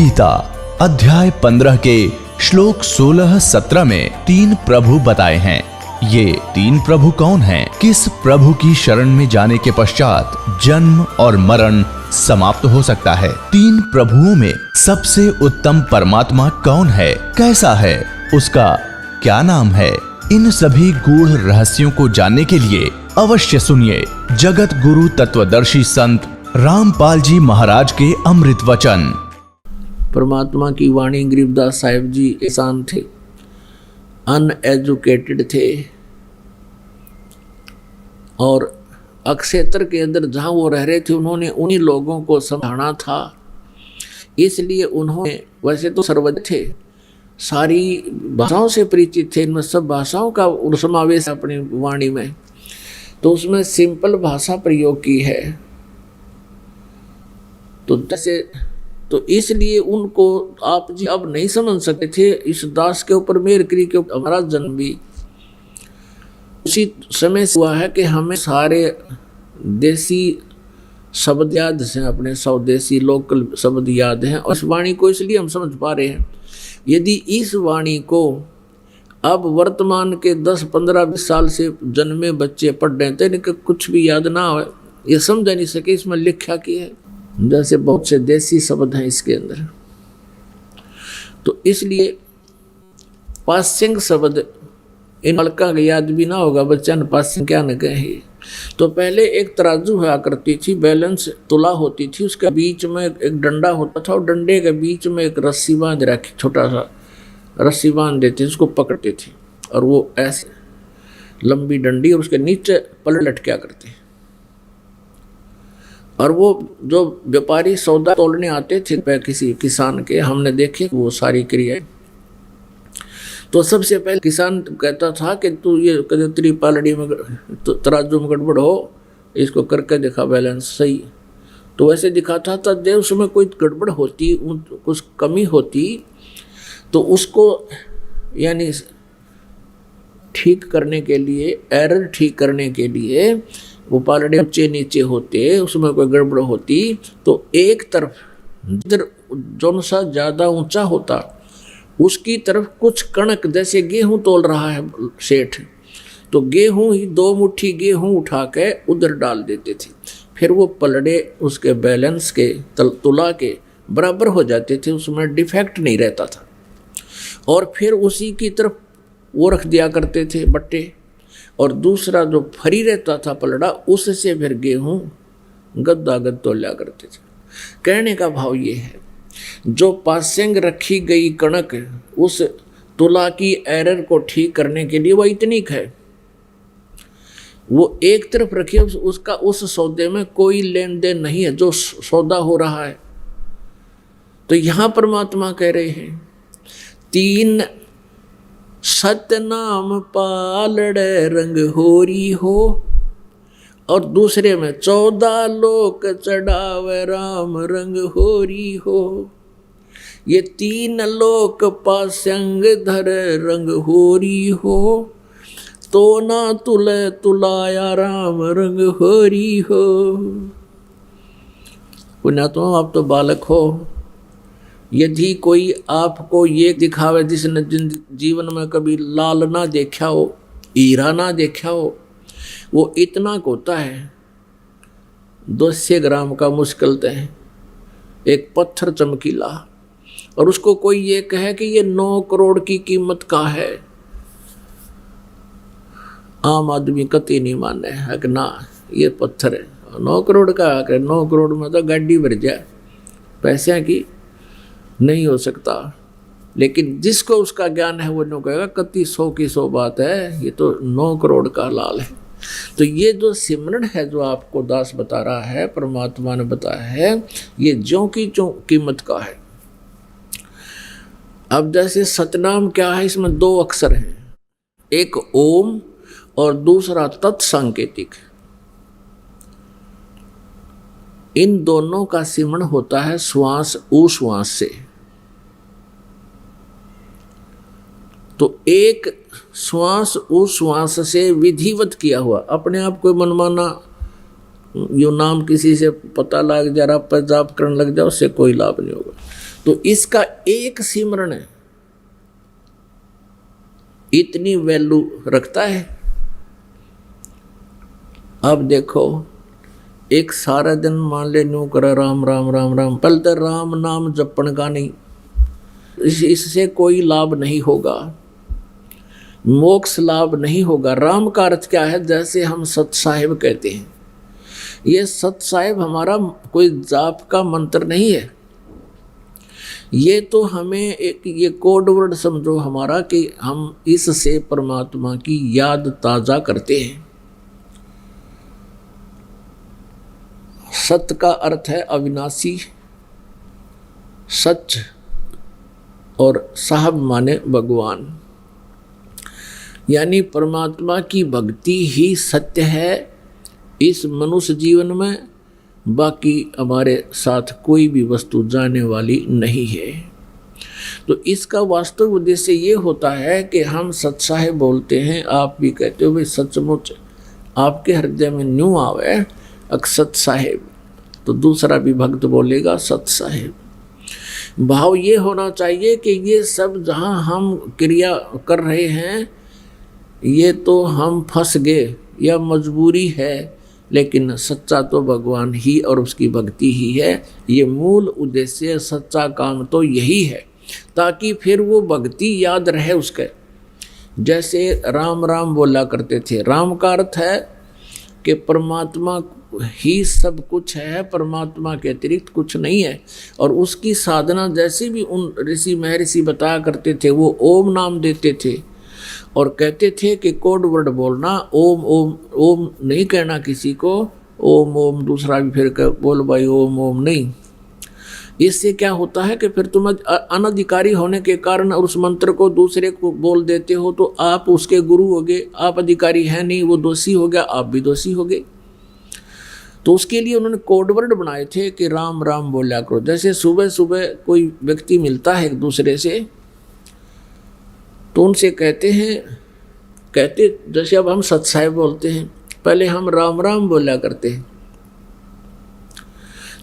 गीता अध्याय 15 के श्लोक 16-17 में 3 प्रभु बताए हैं। ये 3 प्रभु कौन हैं? किस प्रभु की शरण में जाने के पश्चात जन्म और मरण समाप्त हो सकता है? 3 प्रभुओं में सबसे उत्तम परमात्मा कौन है? कैसा है? उसका क्या नाम है? इन सभी गूढ़ रहस्यों को जानने के लिए अवश्य सुनिए जगत गुरु तत्वदर्शी संत रामपाल जी महाराज के अमृत वचन। परमात्मा की वाणी गरीबदास साहिब जी इंसान थे, अनएजुकेटेड थे और अक्षेत्र के अंदर जहाँ वो रह रहे थे उन्होंने उन्हीं लोगों को समझाना था। इसलिए उन्होंने, वैसे तो सर्वज्ञ थे, सारी भाषाओं से परिचित थे, इनमें सब भाषाओं का समावेश अपनी वाणी में, तो उसमें सिंपल भाषा प्रयोग की है। तो इसलिए उनको आप जी अब नहीं समझ सकते थे। इस दास के ऊपर मेहर करी के हमारा जन्म भी उसी समय से हुआ है कि हमें सारे देसी शब्द याद हैं, अपने स्वदेशी लोकल शब्द याद हैं, और इस वाणी को इसलिए हम समझ पा रहे हैं। यदि इस वाणी को अब वर्तमान के 10, 15, 20 साल से जन्मे बच्चे पढ़ रहे थे, इनका कुछ भी याद ना हो, ये समझ नहीं सके इसमें लिखा की है। जैसे बहुत से देसी शब्द हैं इसके अंदर, तो इसलिए पासिंग शब्द इन हल्का का याद भी ना होगा बच्चा ने पासिंग क्या न कहे। तो पहले एक तराजू हुआ करती थी, बैलेंस तुला होती थी, उसके बीच में एक डंडा होता था और डंडे के बीच में एक रस्सी बांध रखी, छोटा सा रस्सी बांध देते, उसको पकड़ते थे और वो ऐसे लंबी डंडी और उसके नीचे पल्ले लटका करते। और वो जो व्यापारी सौदा तोड़ने आते थे किसी किसान के, हमने देखे वो सारी क्रियाएं। तो सबसे पहले किसान कहता था कि तू ये तेरी पालड़ी में तराजू में गड़बड़ हो, इसको करके दिखा बैलेंस सही। तो वैसे दिखाता था, जब उसमें कोई गड़बड़ होती, कुछ कमी होती, तो उसको यानी ठीक करने के लिए, एरर ठीक करने के लिए वो पालड़े ऊंचे नीचे होते, उसमें कोई गड़बड़ होती तो एक तरफ जिधर जो सा ज़्यादा ऊंचा होता उसकी तरफ कुछ कणक, जैसे गेहूं तोल रहा है सेठ, तो गेहूं ही 2 मुट्ठी गेहूं उठा के उधर डाल देते थे, फिर वो पलड़े उसके बैलेंस के तुला के बराबर हो जाते थे, उसमें डिफेक्ट नहीं रहता था। और फिर उसी की तरफ वो रख दिया करते थे बट्टे, और दूसरा जो फरी रहता था पलड़ा, उससे फिर गेहूं गद्दा गद तोला करते थे। कहने का भाव ये है, जो पासिंग रखी गई कणक उस तुला की एरर को ठीक करने के लिए वो इतनी है, वो एक तरफ रखी है, उसका उस सौदे में कोई लेन देन नहीं है जो सौदा हो रहा है। तो यहां परमात्मा कह रहे हैं, 3 सतनाम पालड़े रंग होरी हो, और दूसरे में 14 लोक चढ़ावे राम रंग होरी हो। ये 3 लोक पासंग धर रंग होरी हो, तो ना तुले तुलाया राम रंग होरी हो। पुण्यात्मा, आप तो बालक हो, यदि कोई आपको ये दिखावे जिसने जीवन में कभी लाल ना देखा हो, हीरा ना देखा हो, वो इतना होता है 200 ग्राम का मुश्किल है, एक पत्थर चमकीला, और उसको कोई ये कहे कि ये 9 करोड़ की कीमत का है, आम आदमी कतई नहीं माने है कि ना ये पत्थर है 9 करोड़ का, 9 करोड़ में तो गाड़ी भर जाए, पैसे की नहीं हो सकता। लेकिन जिसको उसका ज्ञान है वो नो कहेगा कति 100 की 100 बात है, ये तो 9 करोड़ का लाल है। तो ये जो सिमरन है जो आपको दास बता रहा है, परमात्मा ने बताया है, ये ज्यों की ज्यों कीमत का है। अब जैसे सतनाम क्या है, इसमें 2 अक्षर हैं, एक ओम और दूसरा तत्संकेतिक। इन दोनों का सिमरन होता है श्वास उश्वास से। तो एक श्वास उश्वास से विधिवत किया हुआ, अपने आप कोई मनमाना यो नाम किसी से पता लग जा रहा पर जाप करने लग जाओ, उससे कोई लाभ नहीं होगा। तो इसका एक सिमरण इतनी वैल्यू रखता है। अब देखो, एक सारा दिन मान ले न्यू करे राम राम राम राम, पहले तो राम नाम जपण का नहीं, इससे कोई लाभ नहीं होगा, मोक्ष लाभ नहीं होगा। राम का अर्थ क्या है? जैसे हम सत साहिब कहते हैं, ये सत साहिब हमारा कोई जाप का मंत्र नहीं है, ये तो हमें एक ये कोड वर्ड समझो हमारा कि हम इससे परमात्मा की याद ताजा करते हैं। सत्य का अर्थ है अविनाशी, सच, और साहब माने भगवान, यानी परमात्मा की भक्ति ही सत्य है इस मनुष्य जीवन में। बाकी हमारे साथ कोई भी वस्तु जाने वाली नहीं है। तो इसका वास्तविक उद्देश्य ये होता है कि हम सत साहिब बोलते हैं, आप भी कहते हो भाई सचमुच आपके हृदय में न्यू आवे अक्षत साहिब, तो दूसरा भी भक्त बोलेगा सत साहिब। भाव ये होना चाहिए कि ये सब जहाँ हम क्रिया कर रहे हैं ये तो हम फंस गए या मजबूरी है, लेकिन सच्चा तो भगवान ही और उसकी भक्ति ही है। ये मूल उद्देश्य, सच्चा काम तो यही है, ताकि फिर वो भक्ति याद रहे उसके। जैसे राम राम बोला करते थे, राम का अर्थ है कि परमात्मा ही सब कुछ है, परमात्मा के अतिरिक्त कुछ नहीं है। और उसकी साधना जैसे भी उन ऋषि महर्षि बताया करते थे, वो ओम नाम देते थे और कहते थे कि कोड वर्ड बोलना, ओम ओम ओम नहीं कहना किसी को, ओम ओम दूसरा भी फिर बोल भाई ओम ओम नहीं। इससे क्या होता है कि फिर तुम अनधिकारी होने के कारण उस मंत्र को दूसरे को बोल देते हो, तो आप उसके गुरु हो गए, आप अधिकारी हैं नहीं, वो दोषी हो गया, आप भी दोषी हो गए। तो उसके लिए उन्होंने कोड वर्ड बनाए थे कि राम राम बोला करो। जैसे सुबह सुबह कोई व्यक्ति मिलता है एक दूसरे से, तो उनसे कहते जैसे अब हम सत साहिब बोलते हैं, पहले हम राम राम बोला करते हैं,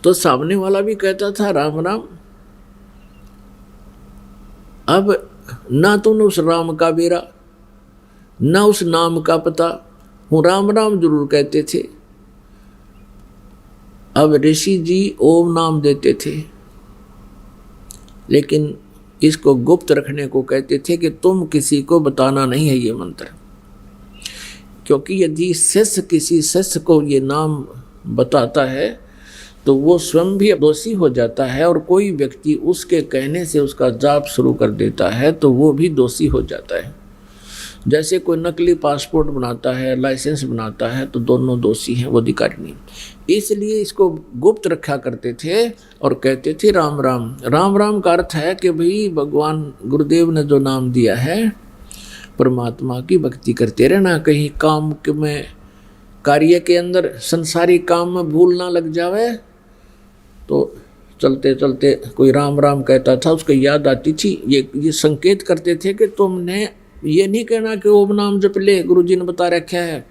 तो सामने वाला भी कहता था राम राम। अब ना तो उस राम का बेरा, ना उस नाम का पता, वो राम राम जरूर कहते थे। अब ऋषि जी ओम नाम देते थे, लेकिन इसको गुप्त रखने को कहते थे कि तुम किसी को बताना नहीं है ये मंत्र, क्योंकि यदि शिष्य किसी शिष्य को ये नाम बताता है तो वो स्वयं भी दोषी हो जाता है, और कोई व्यक्ति उसके कहने से उसका जाप शुरू कर देता है तो वो भी दोषी हो जाता है। जैसे कोई नकली पासपोर्ट बनाता है, लाइसेंस बनाता है, तो दोनों दोषी हैं, वो अधिकारी नहीं। इसलिए इसको गुप्त रखा करते थे और कहते थे राम राम। राम राम का अर्थ है कि भाई भगवान गुरुदेव ने जो नाम दिया है, परमात्मा की भक्ति करते रहना, कहीं काम में कार्य के अंदर संसारी काम में भूल ना लग जावे। तो चलते चलते कोई राम राम कहता था, उसको याद आती थी, ये संकेत करते थे कि तुमने ये नहीं कहना कि ओम नाम जप ले, गुरु जी ने बता रखा है,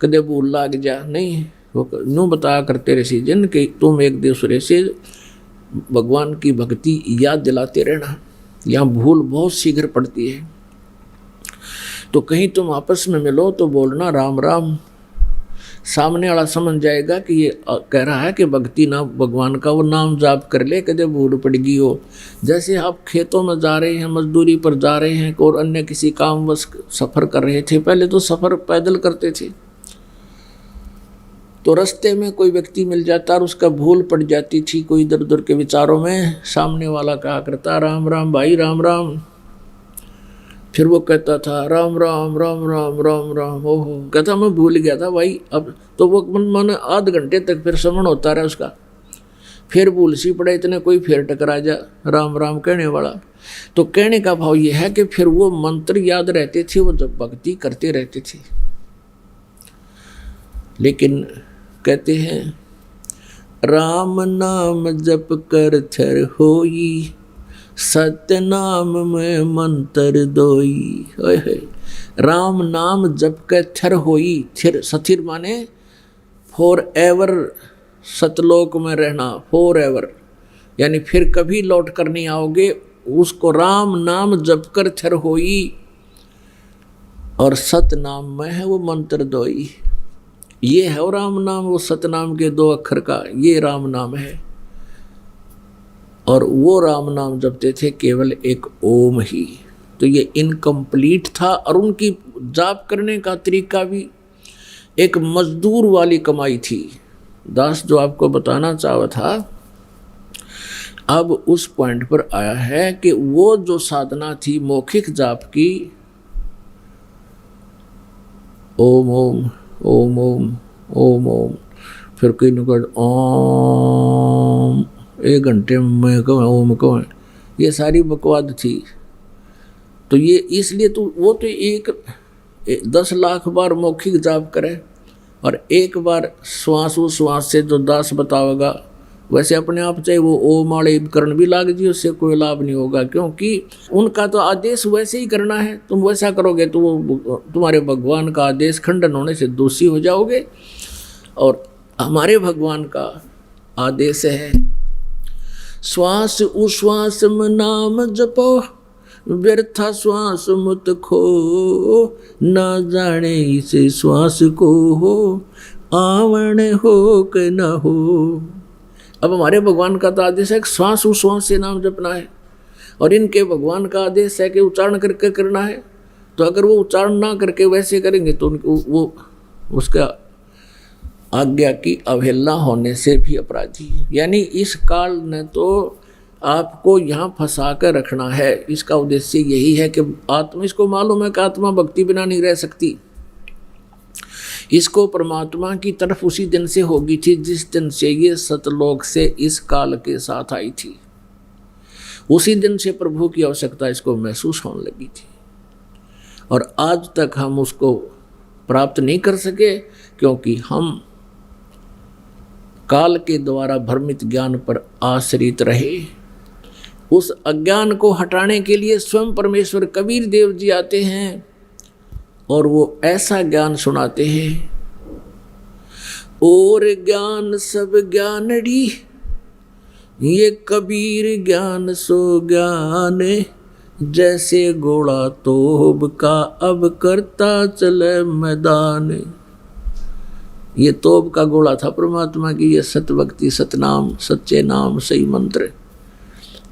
कदे भूल लाग जा, नहीं। वो यूँ बताया करते ऋषि जन कि तुम एक दूसरे से भगवान की भक्ति याद दिलाते रहना, यहाँ भूल बहुत शीघ्र पड़ती है। तो कहीं तुम आपस में मिलो तो बोलना राम राम, सामने वाला समझ जाएगा कि ये कह रहा है कि भक्ति ना भगवान का वो नाम जाप कर ले, कदे भूल पड़गी हो। जैसे आप खेतों में जा रहे हैं, मजदूरी पर जा रहे हैं और अन्य किसी कामवश सफ़र कर रहे थे, पहले तो सफ़र पैदल करते थे, तो रास्ते में कोई व्यक्ति मिल जाता और उसका भूल पड़ जाती थी कोई इधर उधर के विचारों में, सामने वाला कहा करता राम राम भाई राम राम, फिर वो कहता था राम राम राम राम राम राम, ओहो कहता मैं भूल गया था भाई। अब तो वो मन आध घंटे तक फिर श्रवण होता रहा उसका, फिर भूल सी पड़े, इतने कोई फिर टकरा जा राम राम कहने वाला। तो कहने का भाव ये है कि फिर वो मंत्र याद रहते थे, वो जब भक्ति करते रहते थे। लेकिन कहते हैं राम नाम जप कर थर होई, सत्य नाम में मंत्र दोई। राम नाम जप के थर होई, थिर सथिर माने फॉर एवर, सतलोक में रहना, फॉर एवर। यानी फिर कभी लौट कर नहीं आओगे। उसको राम नाम जप कर थर होई, और सत नाम में है वो मंत्र दोई। ये है वो राम नाम, वो सतनाम के 2 अक्षर का ये राम नाम है। और वो राम नाम जपते थे केवल एक ओम ही। तो ये इनकम्प्लीट था। और उनकी जाप करने का तरीका भी एक मजदूर वाली कमाई थी। दास जो आपको बताना चाहा था, अब उस पॉइंट पर आया है कि वो जो साधना थी मौखिक जाप की, ओम ओम ओम ओम ओम ओम, फिर कोई न कोई ओम, 1 घंटे में कौन ओम कौन, ये सारी बकवाद थी। तो ये इसलिए तो वो तो 10 लाख बार मौखिक जाप करे और एक बार श्वास से जो दास बतावेगा, वैसे अपने आप चाहे वो ओम वाले उपकरण भी लाग जी, उससे कोई लाभ नहीं होगा, क्योंकि उनका तो आदेश वैसे ही करना है। तुम वैसा करोगे तो वो तुम्हारे भगवान का आदेश खंडन होने से दोषी हो जाओगे। और हमारे भगवान का आदेश है श्वास उश्वास में नाम जपो, व्यर्था श्वास मत खो, ना जाने इसे श्वास को हो, आवण हो कि न हो। अब हमारे भगवान का तो आदेश है कि श्वास उश्वास से नाम जपना है, और इनके भगवान का आदेश है कि उच्चारण करके करना है। तो अगर वो उच्चारण ना करके वैसे करेंगे तो उनको वो उसका आज्ञा की अवहेलना होने से भी अपराधी। यानी इस काल ने तो आपको यहाँ फंसा कर रखना है। इसका उद्देश्य यही है कि आत्मा, इसको मालूम है कि आत्मा भक्ति बिना नहीं रह सकती। इसको परमात्मा की तरफ उसी दिन से होगी थी जिस दिन से ये सतलोक से इस काल के साथ आई थी। उसी दिन से प्रभु की आवश्यकता इसको महसूस होने लगी थी, और आज तक हम उसको प्राप्त नहीं कर सके, क्योंकि हम काल के द्वारा भ्रमित ज्ञान पर आश्रित रहे। उस अज्ञान को हटाने के लिए स्वयं परमेश्वर कबीर देव जी आते हैं और वो ऐसा ज्ञान सुनाते हैं, और ज्ञान सब ज्ञानड़ी, ये कबीर ज्ञान सो ज्ञान, जैसे घोड़ा तोब का अब करता चले मैदान। ये तोब का घोड़ा था परमात्मा की, ये सतभक्ति, सतनाम, सच्चे नाम, सही मंत्र।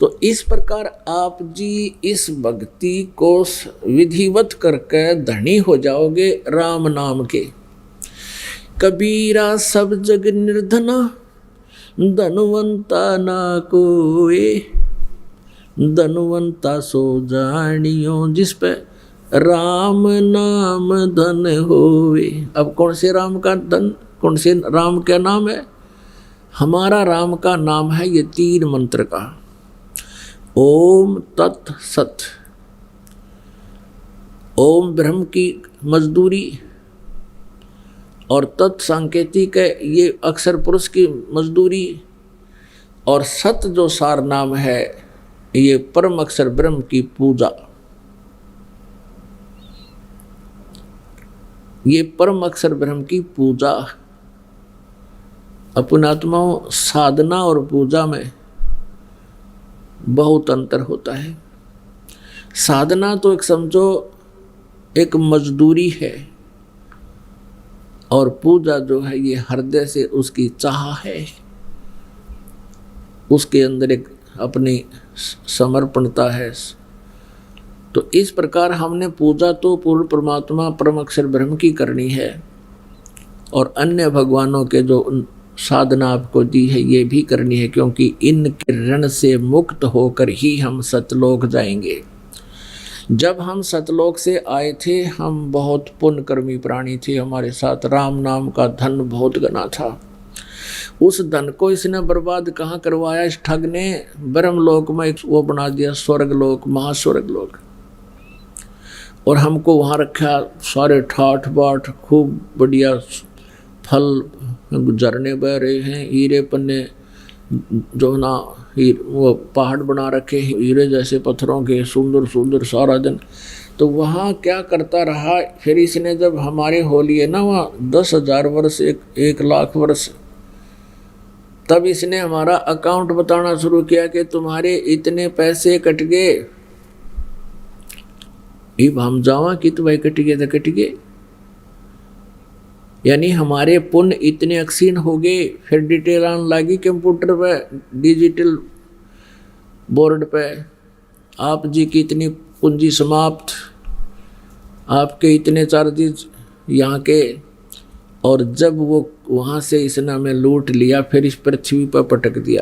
तो इस प्रकार आप जी इस भक्ति को विधिवत करके धनी हो जाओगे राम नाम के। कबीरा सब जग निर्धना, धनवंता ना कोई, धनवंता सो जानियो, जिस पे राम नाम धन होवे। अब कौन से राम का धन, कौन से राम का नाम है? हमारा राम का नाम है ये 3 मंत्र का, ओम तत् सत। ओम ब्रह्म की मजदूरी और तत् सांकेतिक है, ये अक्षर पुरुष की मजदूरी, और सत जो सार नाम है ये परम अक्षर ब्रह्म की पूजा। ये परम अक्षर ब्रह्म की पूजा। अपने आत्माओं, साधना और पूजा में बहुत अंतर होता है। साधना तो एक समझो एक मजदूरी है, और पूजा जो है ये हृदय से उसकी चाह है, उसके अंदर एक अपनी समर्पणता है। तो इस प्रकार हमने पूजा तो पूर्ण परमात्मा परम अक्षर ब्रह्म की करनी है, और अन्य भगवानों के जो साधना आपको दी है ये भी करनी है, क्योंकि इनके ऋण से मुक्त होकर ही हम सतलोक जाएंगे। जब हम सतलोक से आए थे हम बहुत पुण्यकर्मी प्राणी थे, हमारे साथ राम नाम का धन बहुत घना था। उस धन को इसने बर्बाद कहाँ करवाया? इस ठग ने ब्रह्मलोक में एक वो बना दिया, स्वर्गलोक, महास्वर्गलोक, और हमको वहाँ रखा। सारे ठाठ बाट, खूब बढ़िया फल, झरने बह रहे हैं, हीरे पन्ने जो ना वो पहाड़ बना रखे हैं हीरे जैसे पत्थरों के, सुंदर सुंदर सारा दिन। तो वहाँ क्या करता रहा फिर इसने, जब हमारे हो लिए ना वहाँ 10,000 वर्ष, 1 लाख वर्ष, तब इसने हमारा अकाउंट बताना शुरू किया कि तुम्हारे इतने पैसे कट गए। इब हम जावा कि तो भाई कट गए तो कट गए, यानी हमारे पुण्य इतने अक्षीण हो गए। फिर डिटेल आने लगी कंप्यूटर पे, डिजिटल बोर्ड पे, आप जी की इतनी पूंजी समाप्त, आपके इतने चार्जेस यहाँ के। और जब वो वहाँ से इसने हमें लूट लिया, फिर इस पृथ्वी पर पटक दिया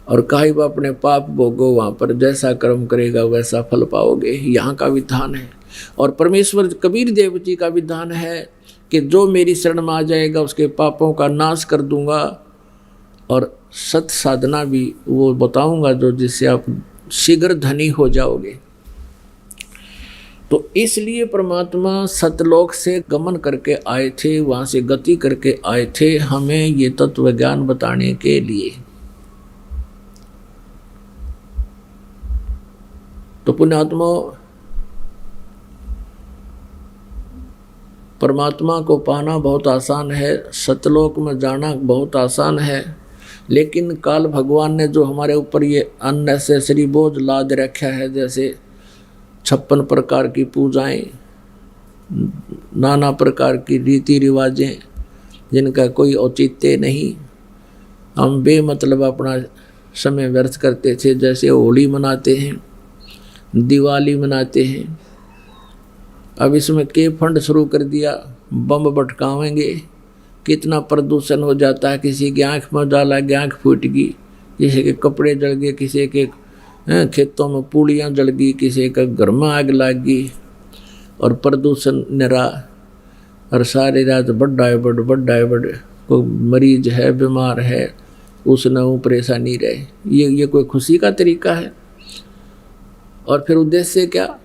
और कहा वो अपने पाप भोगो, वहाँ पर जैसा कर्म करेगा वैसा फल पाओगे। यहाँ का विधान है। और परमेश्वर कबीर देव जी का विधान है कि जो मेरी शरण में आ जाएगा उसके पापों का नाश कर दूंगा और सत साधना भी वो बताऊंगा जो जिससे आप शीघ्र धनी हो जाओगे। तो इसलिए परमात्मा सतलोक से गमन करके आए थे, वहाँ से गति करके आए थे हमें ये तत्व ज्ञान बताने के लिए। तो पुण्यात्मा, परमात्मा को पाना बहुत आसान है, सतलोक में जाना बहुत आसान है, लेकिन काल भगवान ने जो हमारे ऊपर ये अननेसेसरी बोझ लाद रखा है, जैसे 56 प्रकार की पूजाएं, नाना प्रकार की रीति रिवाजें जिनका कोई औचित्य नहीं, हम बेमतलब अपना समय व्यर्थ करते थे। जैसे होली मनाते हैं, दिवाली मनाते हैं, अब इसमें के फंड शुरू कर दिया, बम भटकावेंगे, कितना प्रदूषण हो जाता है। किसी की आँख में डाला, आँख फूट गई, किसी के कपड़े जल गए, किसी के खेतों में पूड़ियाँ जल गई, किसी का घर में आग लग गई, और प्रदूषण निरा। और सारी रात बड़ा है बड़, कोई मरीज है, बीमार है, उसने वो परेशानी रहे। ये कोई खुशी का तरीका है? और फिर उद्देश्य क्या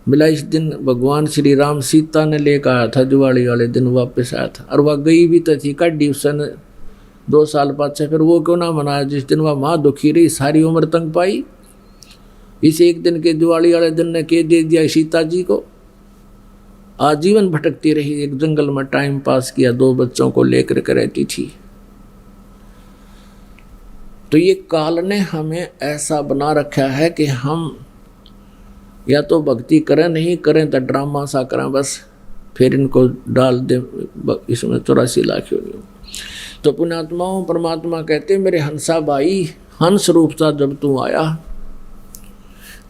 मिला? इस दिन भगवान श्री राम सीता ने लेकर आया था, दिवाली वाले दिन वापस आया था, और वह गई भी तो थी काटी उसने 2 साल बाद से। फिर वो क्यों ना मनाया जिस दिन वह माँ दुखी रही, सारी उम्र तंग पाई। इस एक दिन के दिवाली वाले दिन ने के दे दिया सीता जी को, आजीवन भटकती रही, एक जंगल में टाइम पास किया, 2 बच्चों को लेकर के रहती थी। तो ये काल ने हमें ऐसा बना रखा है कि हम या तो भक्ति करें, नहीं करें तो ड्रामा सा करें, बस फिर इनको डाल दे इसमें 84 लाख योनियों। तो पुण्यात्माओं, परमात्मा कहते मेरे हंसा भाई, हंस रूप था जब तू आया,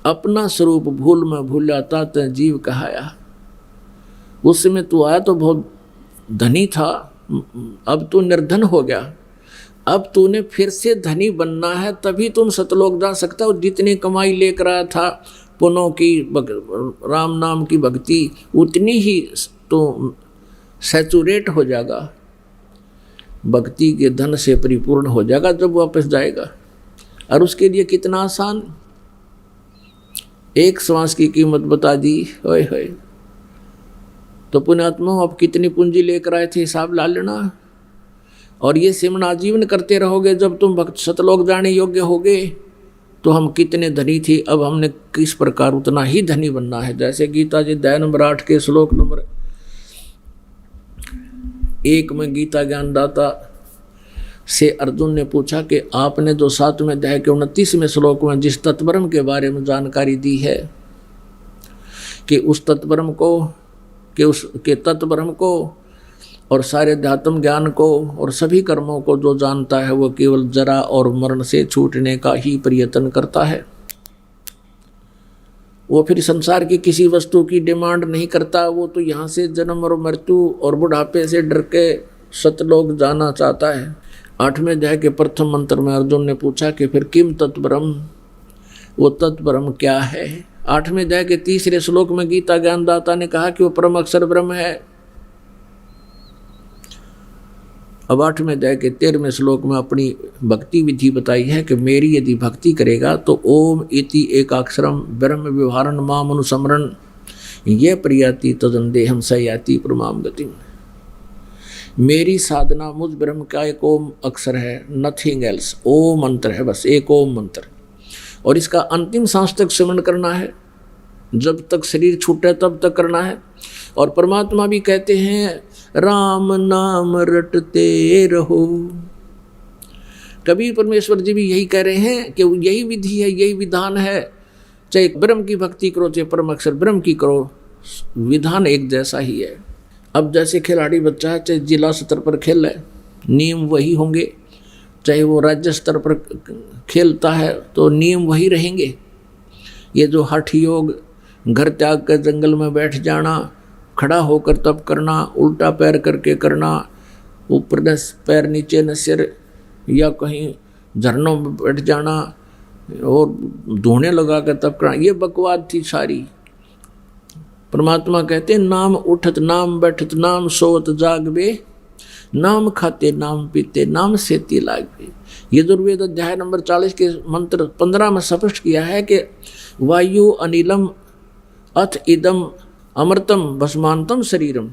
अपना स्वरूप भूल में भूलाता ते जीव कहाया। उस समय तू आया तो बहुत धनी था, अब तू निर्धन हो गया, अब तूने फिर से धनी बनना है, तभी तुम सतलोक जा सकता हो। जितनी कमाई लेकर आया था पुनों की, राम नाम की भक्ति, उतनी ही तो सैचुरेट हो जाएगा, भक्ति के धन से परिपूर्ण हो जाएगा जब वापस जाएगा। और उसके लिए कितना आसान, एक श्वास की कीमत बता दी, होए होए। तो पुण्यात्मा, अब कितनी पूंजी लेकर आए थे हिसाब ला लेना। और ये सिमरन आजीवन करते रहोगे, जब तुम भक्त सतलोक जाने योग्य होगे तो हम कितने धनी थे, अब हमने किस प्रकार उतना ही धनी बनना है। जैसे गीता जी अध्याय नंबर 8 के श्लोक नंबर 1 में गीता ज्ञानदाता से अर्जुन ने पूछा कि आपने जो 7वें अध्याय के 29वें श्लोक में जिस तत्ब्रह्म के बारे में जानकारी दी है कि उस तत्ब्रह्म को, के तत्ब्रह्म को और सारे अध्यात्म ज्ञान को और सभी कर्मों को जो जानता है वो केवल जरा और मरण से छूटने का ही प्रयत्न करता है। वो फिर संसार की किसी वस्तु की डिमांड नहीं करता, वो तो यहाँ से जन्म और मृत्यु और बुढ़ापे से डर के सतलोक जाना चाहता है। 8वें अध्याय के प्रथम मंत्र में अर्जुन ने पूछा कि फिर किम तत्ब्रह्म, वो तत्ब्रह्म क्या है। 8वें अध्याय के 3रे श्लोक में गीता ज्ञानदाता ने कहा कि वो परम अक्षर ब्रह्म है। अब 8वें अध्याय के 13वें श्लोक में अपनी भक्ति विधि बताई है कि मेरी यदि भक्ति करेगा तो ओम इति एकाक्षरम ब्रह्म व्यवहारण माम अनुसमरण ये प्रियाति तदंदेहम सयाति प्रमाम गति। मेरी साधना मुझ ब्रह्म का एक ओम अक्षर है, नथिंग एल्स, ओम मंत्र है, बस एक ओम मंत्र। और इसका अंतिम सांस तक स्मरण करना है, जब तक शरीर छूटे तब तक करना है। और परमात्मा भी कहते हैं राम नाम रटते रहो। कबीर परमेश्वर जी भी यही कह रहे हैं कि यही विधि है, यही विधान है, चाहे ब्रह्म की भक्ति करो चाहे परम अक्षर ब्रह्म की करो, विधान एक जैसा ही है। अब जैसे खिलाड़ी बच्चा है, चाहे जिला स्तर पर खेल है, नियम वही होंगे, चाहे वो राज्य स्तर पर खेलता है तो नियम वही रहेंगे। ये जो हठ योग, घर त्याग कर जंगल में बैठ जाना, खड़ा होकर तप करना, उल्टा पैर करके करना, ऊपर न पैर नीचे न सिर, या कहीं झरनों में बैठ जाना और धोने लगा कर तप करना, ये बकवाद थी सारी। परमात्मा कहते हैं नाम उठत नाम बैठत नाम सोवत जागबे, नाम खाते नाम पीते नाम सेती लागबे। यजुर्वेद अध्याय नंबर 40 के मंत्र 15 में स्पष्ट किया है कि वायु अनिलम अथ इदम अमृतम भस्मांतम शरीरम,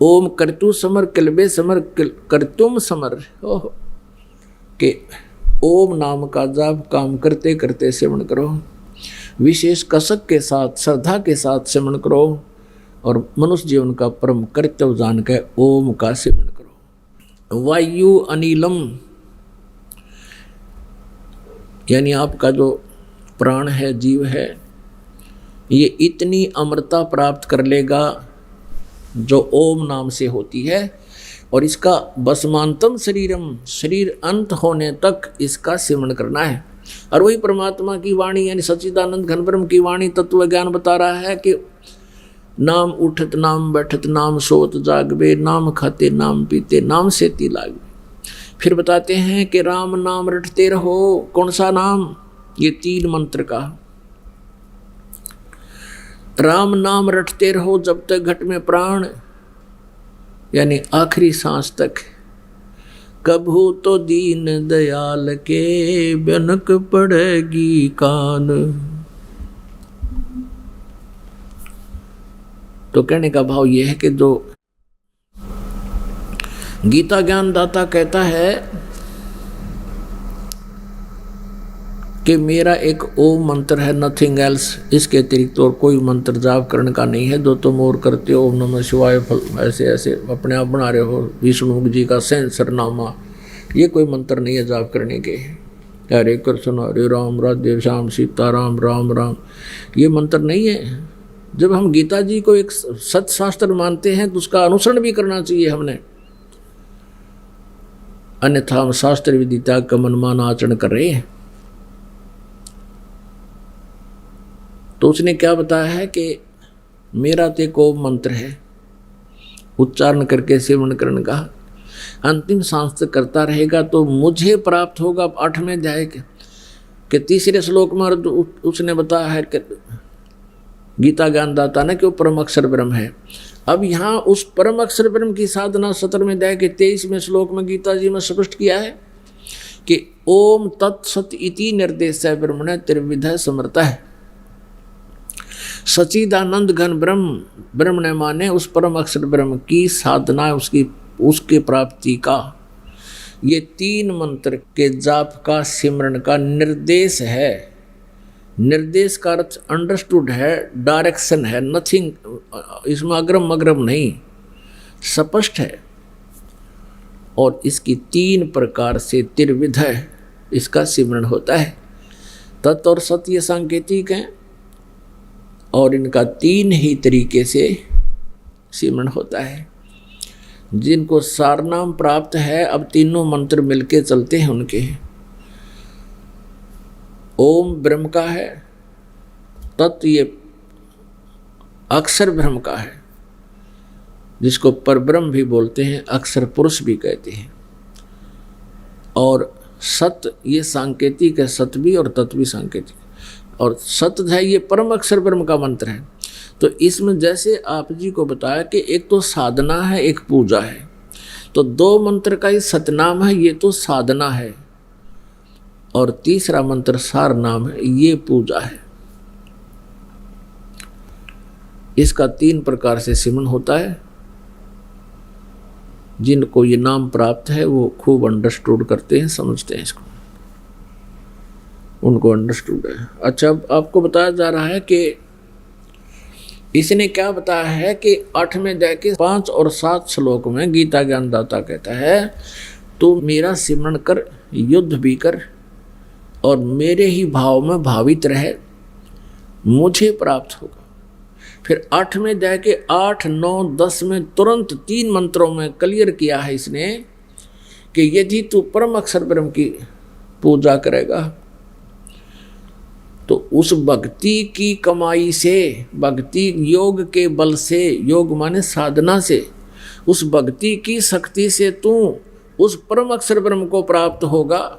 ओम कर्तु समर किलबे समर कर्तुम समर। ओह के ओम नाम का जाप काम करते करते सेवन करो, विशेष कसक के साथ श्रद्धा के साथ सेवन करो, और मनुष्य जीवन का परम कर्तव्य जान के ओम का सेवन करो। वायु अनिलम यानी आपका जो प्राण है, जीव है, ये इतनी अमरता प्राप्त कर लेगा जो ओम नाम से होती है, और इसका भस्मांतम शरीरम, शरीर अंत होने तक इसका सेवन करना है। और वही परमात्मा की वाणी यानी सच्चिदानंद घन ब्रह्म की वाणी तत्व ज्ञान बता रहा है कि नाम उठत नाम बैठत नाम सोत जागबे, नाम खाते नाम पीते नाम सेती लागबे। फिर बताते हैं कि राम नाम रटते रहो। कौन सा नाम? ये 3 मंत्र का। राम नाम रटते रहो जब तक घट में प्राण, यानी आखिरी सांस तक। कभू तो दीन दयाल के बनक पड़ेगी कान। तो कहने का भाव यह है कि जो गीता ज्ञान दाता कहता है कि मेरा एक ओम मंत्र है, नथिंग एल्स, इसके अतिरिक्त और कोई मंत्र जाप करने का नहीं है। जो तुम और करते हो ओम नमः शिवाय फल ऐसे ऐसे अपने आप बना रहे हो, विष्णु जी का सहस्रनामा, ये कोई मंत्र नहीं है जाप करने के। हरे कृष्ण हरे राम राधे श्याम सीताराम राम राम, ये मंत्र नहीं है। जब हम गीता जी को एक सत्शास्त्र मानते हैं तो उसका अनुसरण भी करना चाहिए हमने, अन्यथा हम शास्त्र विधि त्याग का मनमान आचरण कर रहे हैं। तो उसने क्या बताया है कि मेरा तो एक ओम मंत्र है, उच्चारण करके सेवन करने का, अंतिम सांस तक करता रहेगा तो मुझे प्राप्त होगा। 8वें अध्याय के 3 श्लोक में उसने बताया है कि गीता ज्ञानदाता ने कि वो परम अक्षर ब्रह्म है। अब यहाँ उस परम अक्षर ब्रह्म की साधना 17वें अध्याय के 23वें श्लोक में गीता जी में स्पष्ट किया है कि ओम तत्सत इति निर्देश है ब्रह्मण त्रिविध समर्थ है। सच्चिदानंद घन ब्रह्म, ब्रह्म ने माने उस परम अक्षर ब्रह्म की साधना, उसके प्राप्ति का ये 3 मंत्र के जाप का सिमरन का निर्देश है। निर्देश का अर्थ अंडरस्टूड है, डायरेक्शन है, नथिंग, इसमें अग्रम मग्रम नहीं, स्पष्ट है। और इसकी 3 प्रकार से त्रिविध है इसका सिमरन होता है। तत् और सत ये सांकेतिक हैं और इनका 3 ही तरीके से सिमरन होता है। जिनको सारनाम प्राप्त है, अब तीनों मंत्र मिलके चलते हैं उनके। ओम ब्रह्म का है, तत् ये अक्षर ब्रह्म का है, जिसको परब्रह्म भी बोलते हैं, अक्षर पुरुष भी कहते हैं। और सत ये सांकेतिक है, सत भी और तत् भी सांकेतिक। और सत है ये परम अक्षर ब्रह्म का मंत्र है। तो इसमें जैसे आप जी को बताया कि एक तो साधना है, एक पूजा है, तो 2 मंत्र का ही सतनाम है, ये तो साधना है, और तीसरा मंत्र सार नाम है, ये पूजा है। इसका 3 प्रकार से सिमरन होता है। जिनको ये नाम प्राप्त है वो खूब अंडरस्टूड करते हैं, समझते हैं इसको, उनको अंडरस्टूड है। अच्छा, अब आपको बताया जा रहा है कि इसने क्या बताया है कि 8वें अध्याय के 5 और 7 श्लोक में गीता ज्ञानदाता कहता है तू मेरा सिमरण कर, युद्ध भी कर और मेरे ही भाव में भावित रहे, मुझे प्राप्त होगा। फिर 8वें अध्याय के 8, 9, 10 में तुरंत 3 मंत्रों में क्लियर किया है इसने कि यदि तू परम अक्षर ब्रह्म की पूजा करेगा तो उस भक्ति की कमाई से, भक्ति योग के बल से, योग माने साधना से, उस भक्ति की शक्ति से तू उस परम अक्षर ब्रह्म को प्राप्त होगा।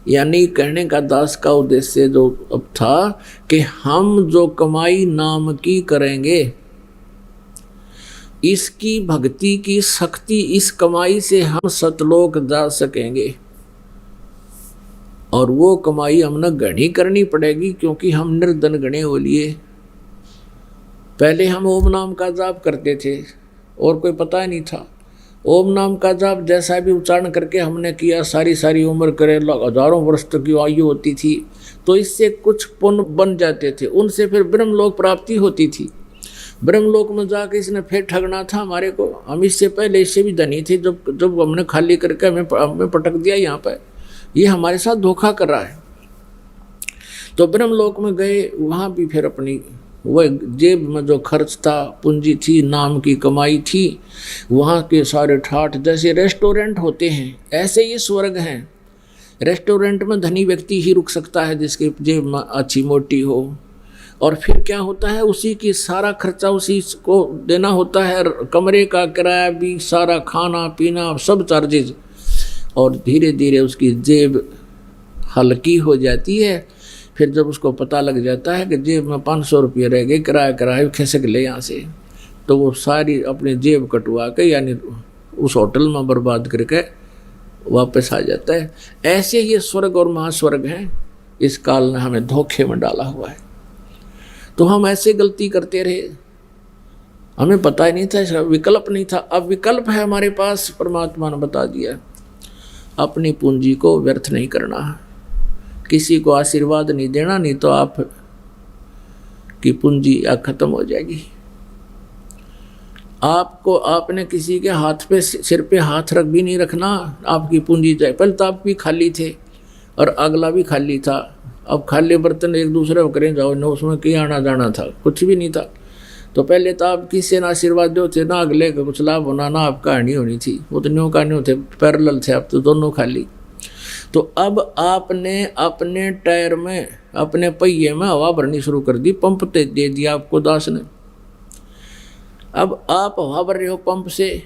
यानी कहने का दास का उद्देश्य जो अब था कि हम जो कमाई नाम की करेंगे, इसकी भक्ति की शक्ति, इस कमाई से हम सतलोक जा सकेंगे। और वो कमाई हमने घनी करनी पड़ेगी क्योंकि हम निर्धन गणे हो लिए। पहले हम ओम नाम का जाप करते थे और कोई पता ही नहीं था। ओम नाम का जाप जैसा भी उच्चारण करके हमने किया, सारी उम्र करे, हजारों वर्ष तक की आयु होती थी, तो इससे कुछ पुण्य बन जाते थे, उनसे फिर ब्रह्मलोक प्राप्ति होती थी। ब्रह्मलोक में जाके इसने फिर ठगना था हमारे को। हम इससे पहले इससे भी धनी थे, जब हमने खाली करके हमें पटक दिया यहाँ पर, ये हमारे साथ धोखा कर रहा है। तो ब्रह्मलोक में गए, वहाँ भी फिर अपनी वह जेब में जो खर्च था, पूंजी थी, नाम की कमाई थी, वहाँ के सारे ठाठ, जैसे रेस्टोरेंट होते हैं ऐसे ये स्वर्ग हैं। रेस्टोरेंट में धनी व्यक्ति ही रुक सकता है जिसकी जेब में अच्छी मोटी हो। और फिर क्या होता है, उसी की सारा खर्चा उसी को देना होता है, कमरे का किराया भी, सारा खाना पीना सब चार्जेज। और धीरे धीरे उसकी जेब हल्की हो जाती है। फिर जब उसको पता लग जाता है कि जेब में 500 रुपये रह गए, किराया खिसक ले यहाँ से, तो वो सारी अपनी जेब कटवा के यानी उस होटल में बर्बाद करके वापस आ जाता है। ऐसे ये स्वर्ग और महास्वर्ग हैं। इस काल ने हमें धोखे में डाला हुआ है। तो हम ऐसे गलती करते रहे, हमें पता ही नहीं था, विकल्प नहीं था। अब विकल्प है हमारे पास, परमात्मा ने बता दिया। अपनी पूंजी को व्यर्थ नहीं करना, किसी को आशीर्वाद नहीं देना, नहीं तो आप की पूंजी खत्म हो जाएगी। आपने किसी के हाथ पे, सिर पे हाथ रख भी नहीं रखना, आपकी पूंजी जाए। पहले तो आप भी खाली थे और अगला भी खाली था। अब खाली बर्तन एक दूसरे को करें जाओ ना, उसमें कहीं आना जाना था, कुछ भी नहीं था। तो पहले तो आप किसी ना आशीर्वाद दो थे, ना अगले का कुछ लाभ होना, ना आपका हानि होनी थी। वो तो न्यू का न्यू थे, पैरेलल थे, अब तो दोनों खाली। तो अब आपने अपने टायर में, अपने पहिए में हवा भरनी शुरू कर दी, पंप दे दिया आपको दास ने। अब आप हवा भर रहे हो पंप से,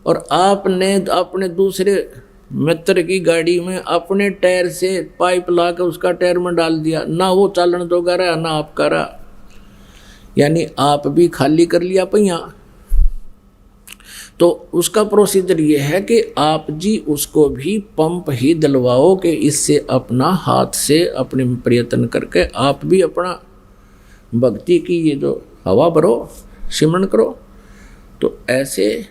और आपने अपने दूसरे मित्र की गाड़ी में अपने टायर से पाइप ला कर उसका टायर में डाल दिया। ना वो चालन दोगा रहा, ना आपका रहा, यानी आप भी खाली कर लिया पहिया। तो उसका प्रोसीजर ये है कि आप जी उसको भी पंप ही दिलवाओ कि इससे अपना हाथ से अपने प्रयत्न करके आप भी अपना भक्ति की ये जो हवा भरो, सिमरण करो। तो ऐसे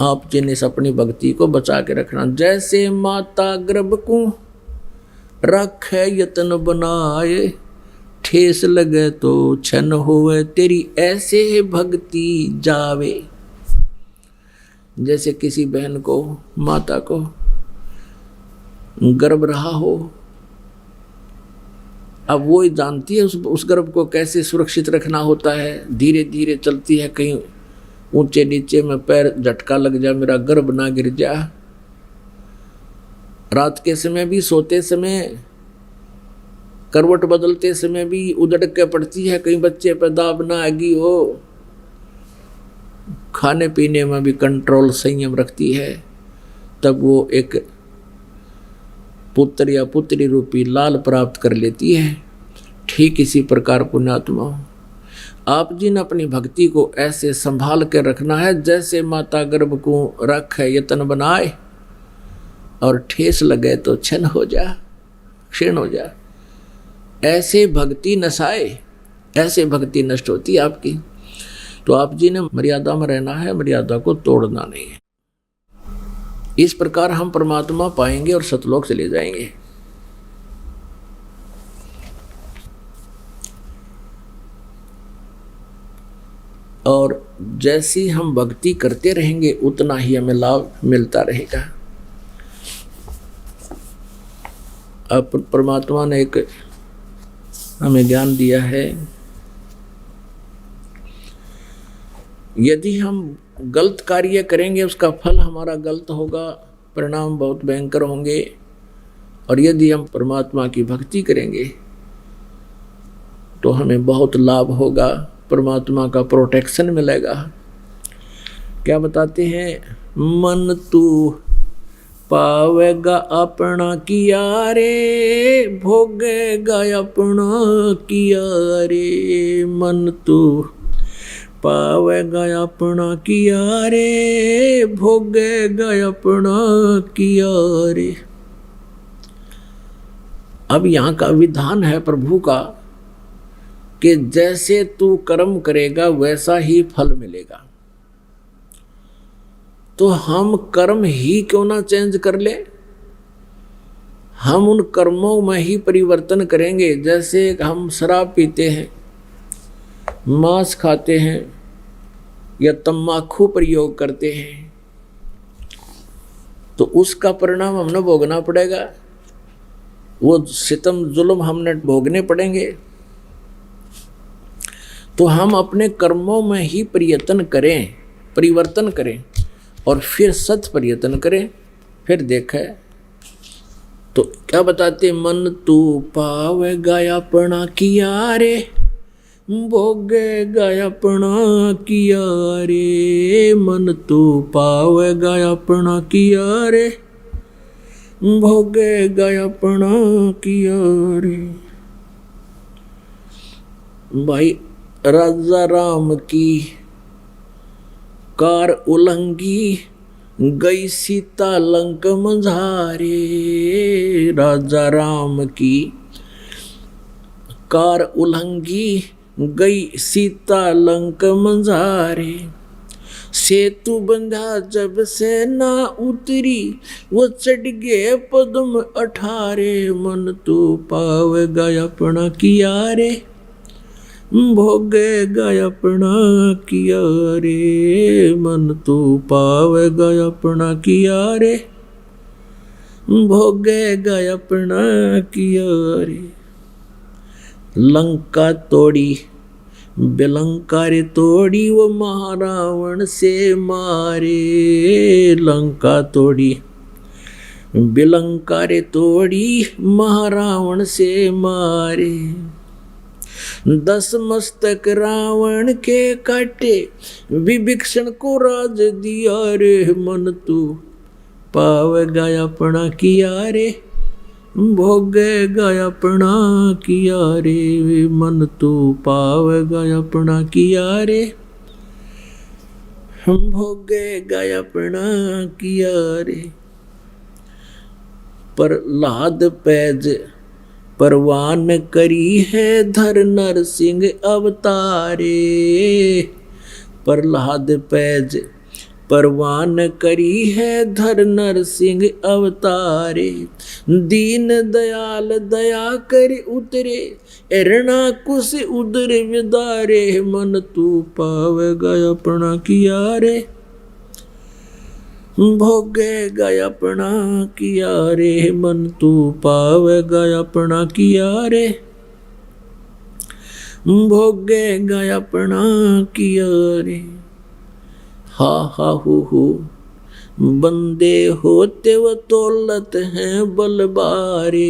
आप जिन्हें अपनी भक्ति को बचा के रखना। जैसे माता गर्भ को रखे यत्न बनाए, ठेस लगे तो छन होवे तेरी ऐसे भक्ति जावे। जैसे किसी बहन को, माता को गर्भ रहा हो, अब वो ही जानती है उस गर्भ को कैसे सुरक्षित रखना होता है। धीरे धीरे चलती है, कहीं ऊंचे नीचे में पैर झटका लग जाए, मेरा गर्भ ना गिर जा। रात के समय भी, सोते समय, करवट बदलते समय भी उधड़ के पड़ती है, कहीं बच्चे पर दाब ना आगी हो। खाने पीने में भी कंट्रोल, संयम रखती है, तब वो एक पुत्र या पुत्री रूपी लाल प्राप्त कर लेती है। ठीक इसी प्रकार पुण्यात्मा, आप जिन अपनी भक्ति को ऐसे संभाल कर रखना है जैसे माता गर्भ को रखे यत्न बनाए, और ठेस लगे तो क्षण हो जा, क्षीण हो जा। ऐसे भक्ति नसाए, ऐसे भक्ति नष्ट होती है आपकी। तो आप जी ने मर्यादा में रहना है, मर्यादा को तोड़ना नहीं है। इस प्रकार हम परमात्मा पाएंगे और सतलोक चले जाएंगे। और जैसी हम भक्ति करते रहेंगे उतना ही हमें लाभ मिलता रहेगा। अब परमात्मा ने एक हमें ज्ञान दिया है, यदि हम गलत कार्य करेंगे उसका फल हमारा गलत होगा, परिणाम बहुत भयंकर होंगे। और यदि हम परमात्मा की भक्ति करेंगे तो हमें बहुत लाभ होगा, परमात्मा का प्रोटेक्शन मिलेगा। क्या बताते हैं, मन तू पावेगा अपना किया रे, भोगेगा अपना किया रे। मन तू पावेगा अपना किया रे, भोगेगा अपना किया रे। अब यहाँ का विधान है प्रभु का कि जैसे तू कर्म करेगा वैसा ही फल मिलेगा। तो हम कर्म ही क्यों ना चेंज कर ले, हम उन कर्मों में ही परिवर्तन करेंगे। जैसे हम शराब पीते हैं, मांस खाते हैं या तम्बाकू प्रयोग करते हैं, तो उसका परिणाम हमने भोगना पड़ेगा, वो सितम जुल्म हमने भोगने पड़ेंगे। तो हम अपने कर्मों में ही परिवर्तन करें और फिर सत प्रयत्न करें, फिर देखें। तो क्या बताते, मन तू पावेगा अपना किया रे, भोगेगा अपना किया रे। मन तू पावेगा अपना किया रे, भोगेगा अपना किया रे। भाई राजा राम की कार उलंघी, गई सीता लंक मंझारे। राजा राम की कार उलंघी, गई सीता लंक मंझारे। सेतु बंधा जब से ना उतरी, वो चढ़ गए पद्म 18। मन तू पावेगा अपना किया रे, भोगेगा अपना किया रे। मन तू पावेगा अपना किया रे, भोगेगा अपना किया रे। लंका तोड़ी बिलंकार तोड़ी, वो महारावण से मारे। लंका तोड़ी बिलंकार तोड़ी, महारावण से मारे। 10 मस्तक रावण के काटे, विभीषण को राज दिया रे। मन तू पावेगा अपना किया रे, भोगेगा अपना किया रे। मन तू पावेगा अपना किया रे, भोगेगा अपना किया रे। प्रहलाद पैज परवान करी है, धर नर सिंह अवतारे। प्रहलाद पैज परवान करी है, धर नर सिंह अवतारे। दीन दयाल दया कर उतरे, एरणा कुश उदर विदारे। मन तू पावेगा अपना किया रे, भोगेगा अपना किया रे। मन तू पावेगा अपना किया रे, भोगेगा अपना किया रे। हा हा हु बंदे होते वो तौलत हैं बलबारे।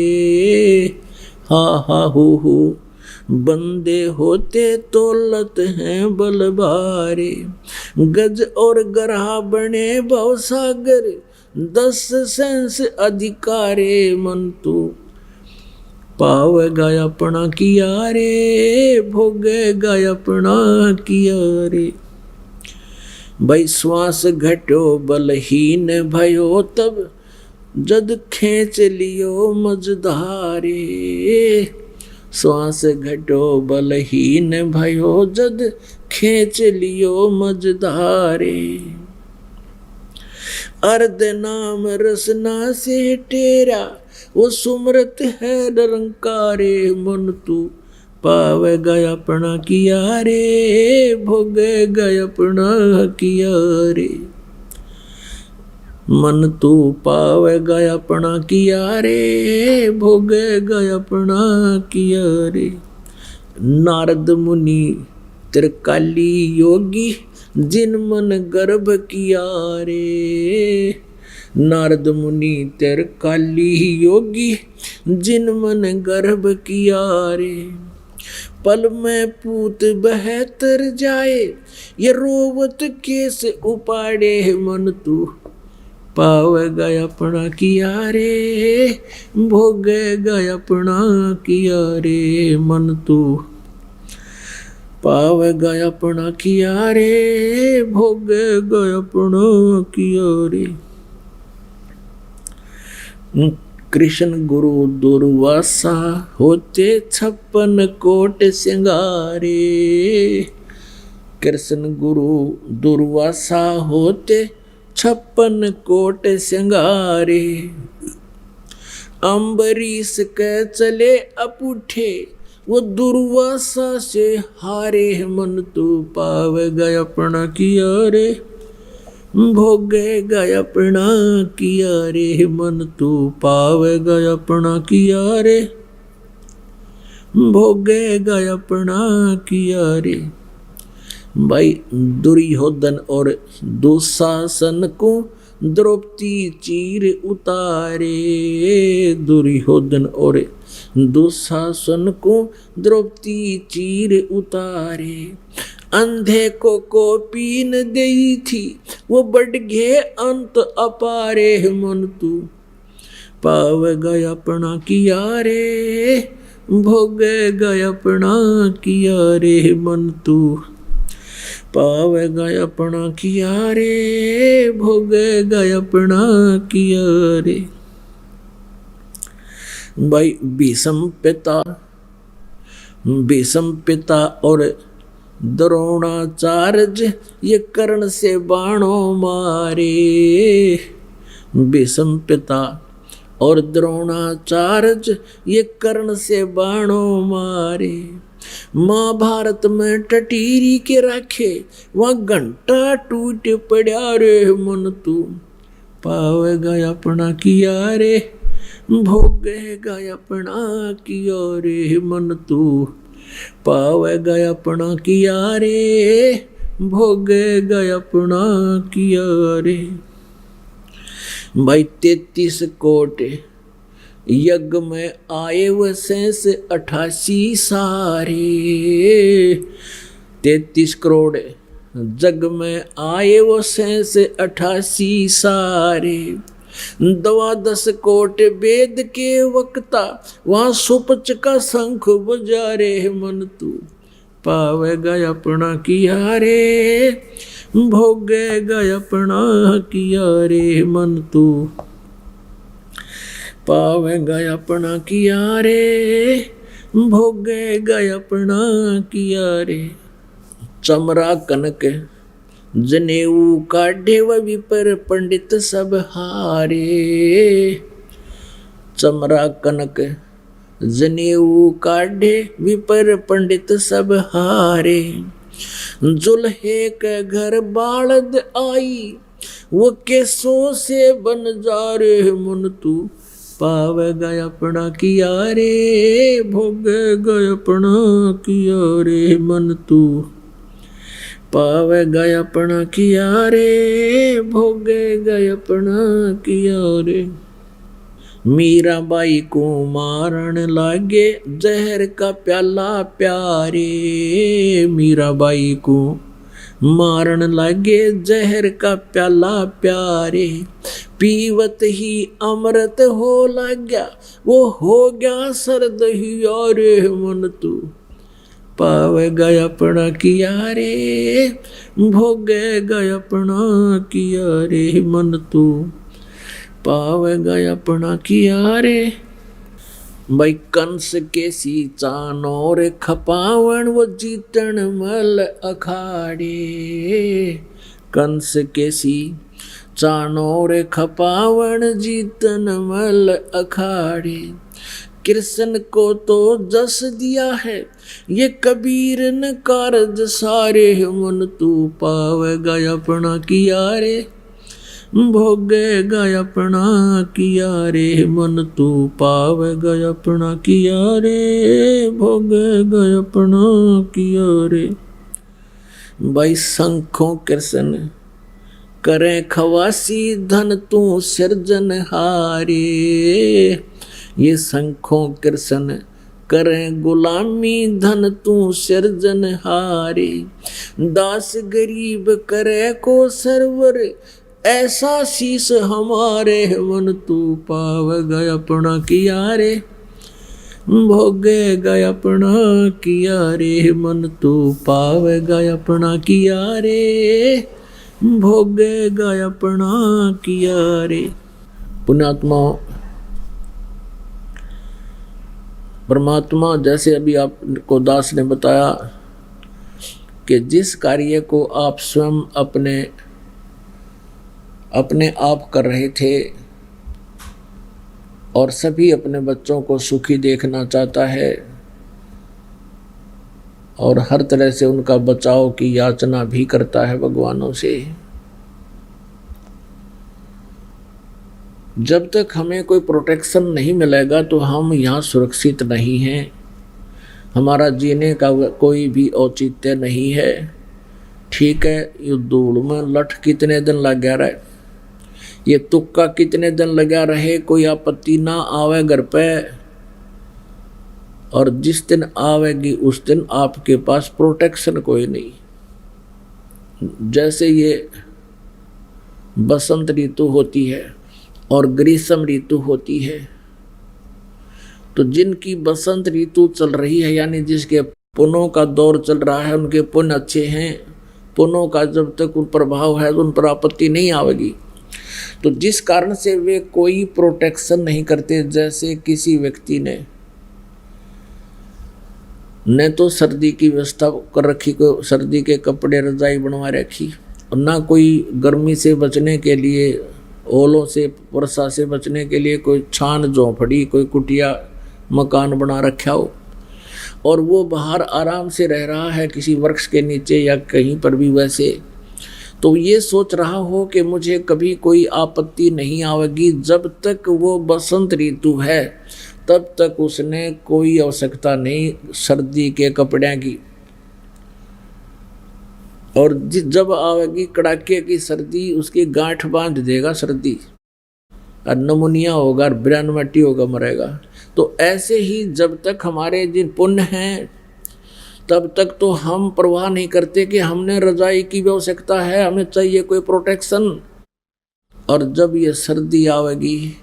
हा हा हु बंदे होते तौलत हैं बलबारे। गज और गरहा बने भवसागर, 10 सेंस अधिकारे। मन तू पावेगा अपना किया रे, भोगेगा अपना किया रे। भाई श्वास घटो बलहीन भयो, तब जद खेच लियो मझधारे। श्वास घटो बलहीन भयो, जद खेच लियो मझधारे। अर्ध नाम रसना से टेरा, वो सुमरत है निरंकारे। मन तू पावेगा अपना किया रे, भोगेगा अपना किया रे। मन तू पावेगा अपना किया रे, भोगेगा अपना किया रे। नारद मुनि त्रिकाली योगी, जिन मन गर्भ किया रे। नारद मुनि त्रिकाली योगी, जिन मन गर्भ किया रे। पल में पूत बहतर जाए, ये रोवत केस उपाड़े। मन तू पावेगा अपना किया रे, भोगेगा अपना किया रे। मन तू पावेगा अपना किया रे, भोगेगा अपना किया रे। कृष्ण गुरु दुर्वासा होते 56 कोट सिंगारे। कृष्ण गुरु दुर्वासा होते 56 कोट सिंगारे। अम्बरीश के चले अपूठे, वो दुर्वासा से हारे। मन तू पावेगा अपना किया रे, भोगेगा अपना किया रे। मन तू पावेगा अपना किया रे, भोगेगा अपना किया रे। भाई दुर्योधन और दुशासन को द्रौपदी चीर उतारे। दुर्योधन और दुशासन को द्रौपदी चीर उतारे। अंधे को पीन गई थी, वो बढ़ गए अंत अपारे। मन तू पावेगा अपना किया रे, भोगेगा अपना किया रे। मन तू पावेगा अपना किया रे, भोगेगा अपना किया रे। भाई भीष्म पिता और द्रोणाचार्य ये कर्ण से बाणों मारे। भीष्म पिता और द्रोणाचार्य ये कर्ण से बाणों मारे। महाभारत में टटीरी के रखे, वहाँ घंटा टूट पड़ा रे। मन तू पावेगा अपना किया रे, भोगेगा अपना किया रे। मन तू पावेगा अपना किया रे, भोगेगा अपना किया रे। भाई 33 कोट यज्ञ में आए वो शेष 88 सारे। 33 करोड़ जग में आए वो शेष 88 सारे। 12 कोट वेद के वक्ता, वहाँ सुपच का शंख बजा रे। मन तू पावेगा अपना किया रे, भोगेगा अपना किया रे। मन तू पावेगा अपना किया रे, भोगेगा अपना किया रे। चमरा कनक जनेऊ काढ़े व विपर पंडित सब हारे। चमरा कनक जनेऊ काढ़े विपर पंडित सब हारे। जुल्हे के घर बालद आई, वो केसों से बन जा रे। मन तू पावेगा अपना किया रे, भोगेगा अपना किया रे। मन तू पावेगा अपना किया रे, भोगेगा अपना किया रे। मीराबाई को मारन लागे जहर का प्याला प्यारे। मीराबाई को मारन लागे जहर का प्याला प्यारे। पीवत ही अमृत हो लग्या, वो हो गया सर्द ही यारे। मन तू पावेगा अपना किया रे, भोगेगा अपना किया रे। मन तू पावेगा अपना किया रे। भाई कंस के सी चानोर खपावन, वो जीतन मल अखाड़े। कंस के सी चानोर खपावन, जीतन मल अखाड़े। कृष्ण को तो जस दिया है ये कबीर न कारज सारे, मन तू पावेगा अपना किया रे, भोगेगा अपना किया रे, मन तू पावेगा अपना किया रे, भोगेगा अपना किया रे। भाई शंखों कृष्ण करें खवासी, धन तू सिरजन हारे, ये शंखों कृष्ण करें गुलामी, धन तू सिरजन हारे, दास गरीब करे को सरवर, ऐसा शीस हमारे, मन तू पावेगा अपना किया रे, भोगेगा अपना किया रे, मन तू पावेगा अपना किया रे, भोगेगा अपना किया रे। पुण्यात्मा, परमात्मा जैसे अभी आपको दास ने बताया कि जिस कार्य को आप स्वयं अपने आप कर रहे थे और सभी अपने बच्चों को सुखी देखना चाहता है और हर तरह से उनका बचाव की याचना भी करता है भगवानों से, जब तक हमें कोई प्रोटेक्शन नहीं मिलेगा तो हम यहाँ सुरक्षित नहीं हैं, हमारा जीने का कोई भी औचित्य नहीं है। ठीक है, ये धूल में लठ कितने दिन लगा रहे, ये तुक्का कितने दिन लगा रहे, कोई आपत्ति ना आवे घर पे, और जिस दिन आवेगी उस दिन आपके पास प्रोटेक्शन कोई नहीं। जैसे ये बसंत ऋतु होती है और ग्रीष्म ऋतु होती है, तो जिनकी बसंत ऋतु चल रही है यानी जिसके पुण्यों का दौर चल रहा है, उनके पुण्य अच्छे हैं, पुण्यों का जब तक उन प्रभाव है तो उन पर आपत्ति नहीं आवेगी। तो जिस कारण से वे कोई प्रोटेक्शन नहीं करते, जैसे किसी व्यक्ति ने तो सर्दी की व्यवस्था कर रखी, को सर्दी के कपड़े रजाई बनवा रखी, और ना कोई गर्मी से बचने के लिए, ओलों से वर्षा से बचने के लिए कोई छान झोंपड़ी, कोई कुटिया मकान बना रखा हो, और वो बाहर आराम से रह रहा है किसी वृक्ष के नीचे या कहीं पर भी वैसे, तो ये सोच रहा हो कि मुझे कभी कोई आपत्ति नहीं आवेगी। जब तक वो बसंत ऋतु है तब तक उसने कोई आवश्यकता नहीं सर्दी के कपड़े की, और जब आवेगी कड़ाके की सर्दी उसकी गांठ बांध देगा सर्दी, और नमूनिया होगा, ब्रैनमटी होगा, मरेगा। तो ऐसे ही जब तक हमारे जिन पुण्य हैं तब तक तो हम परवाह नहीं करते कि हमने रजाई की भी आवश्यकता है, हमें चाहिए कोई प्रोटेक्शन। और जब ये सर्दी आवेगी,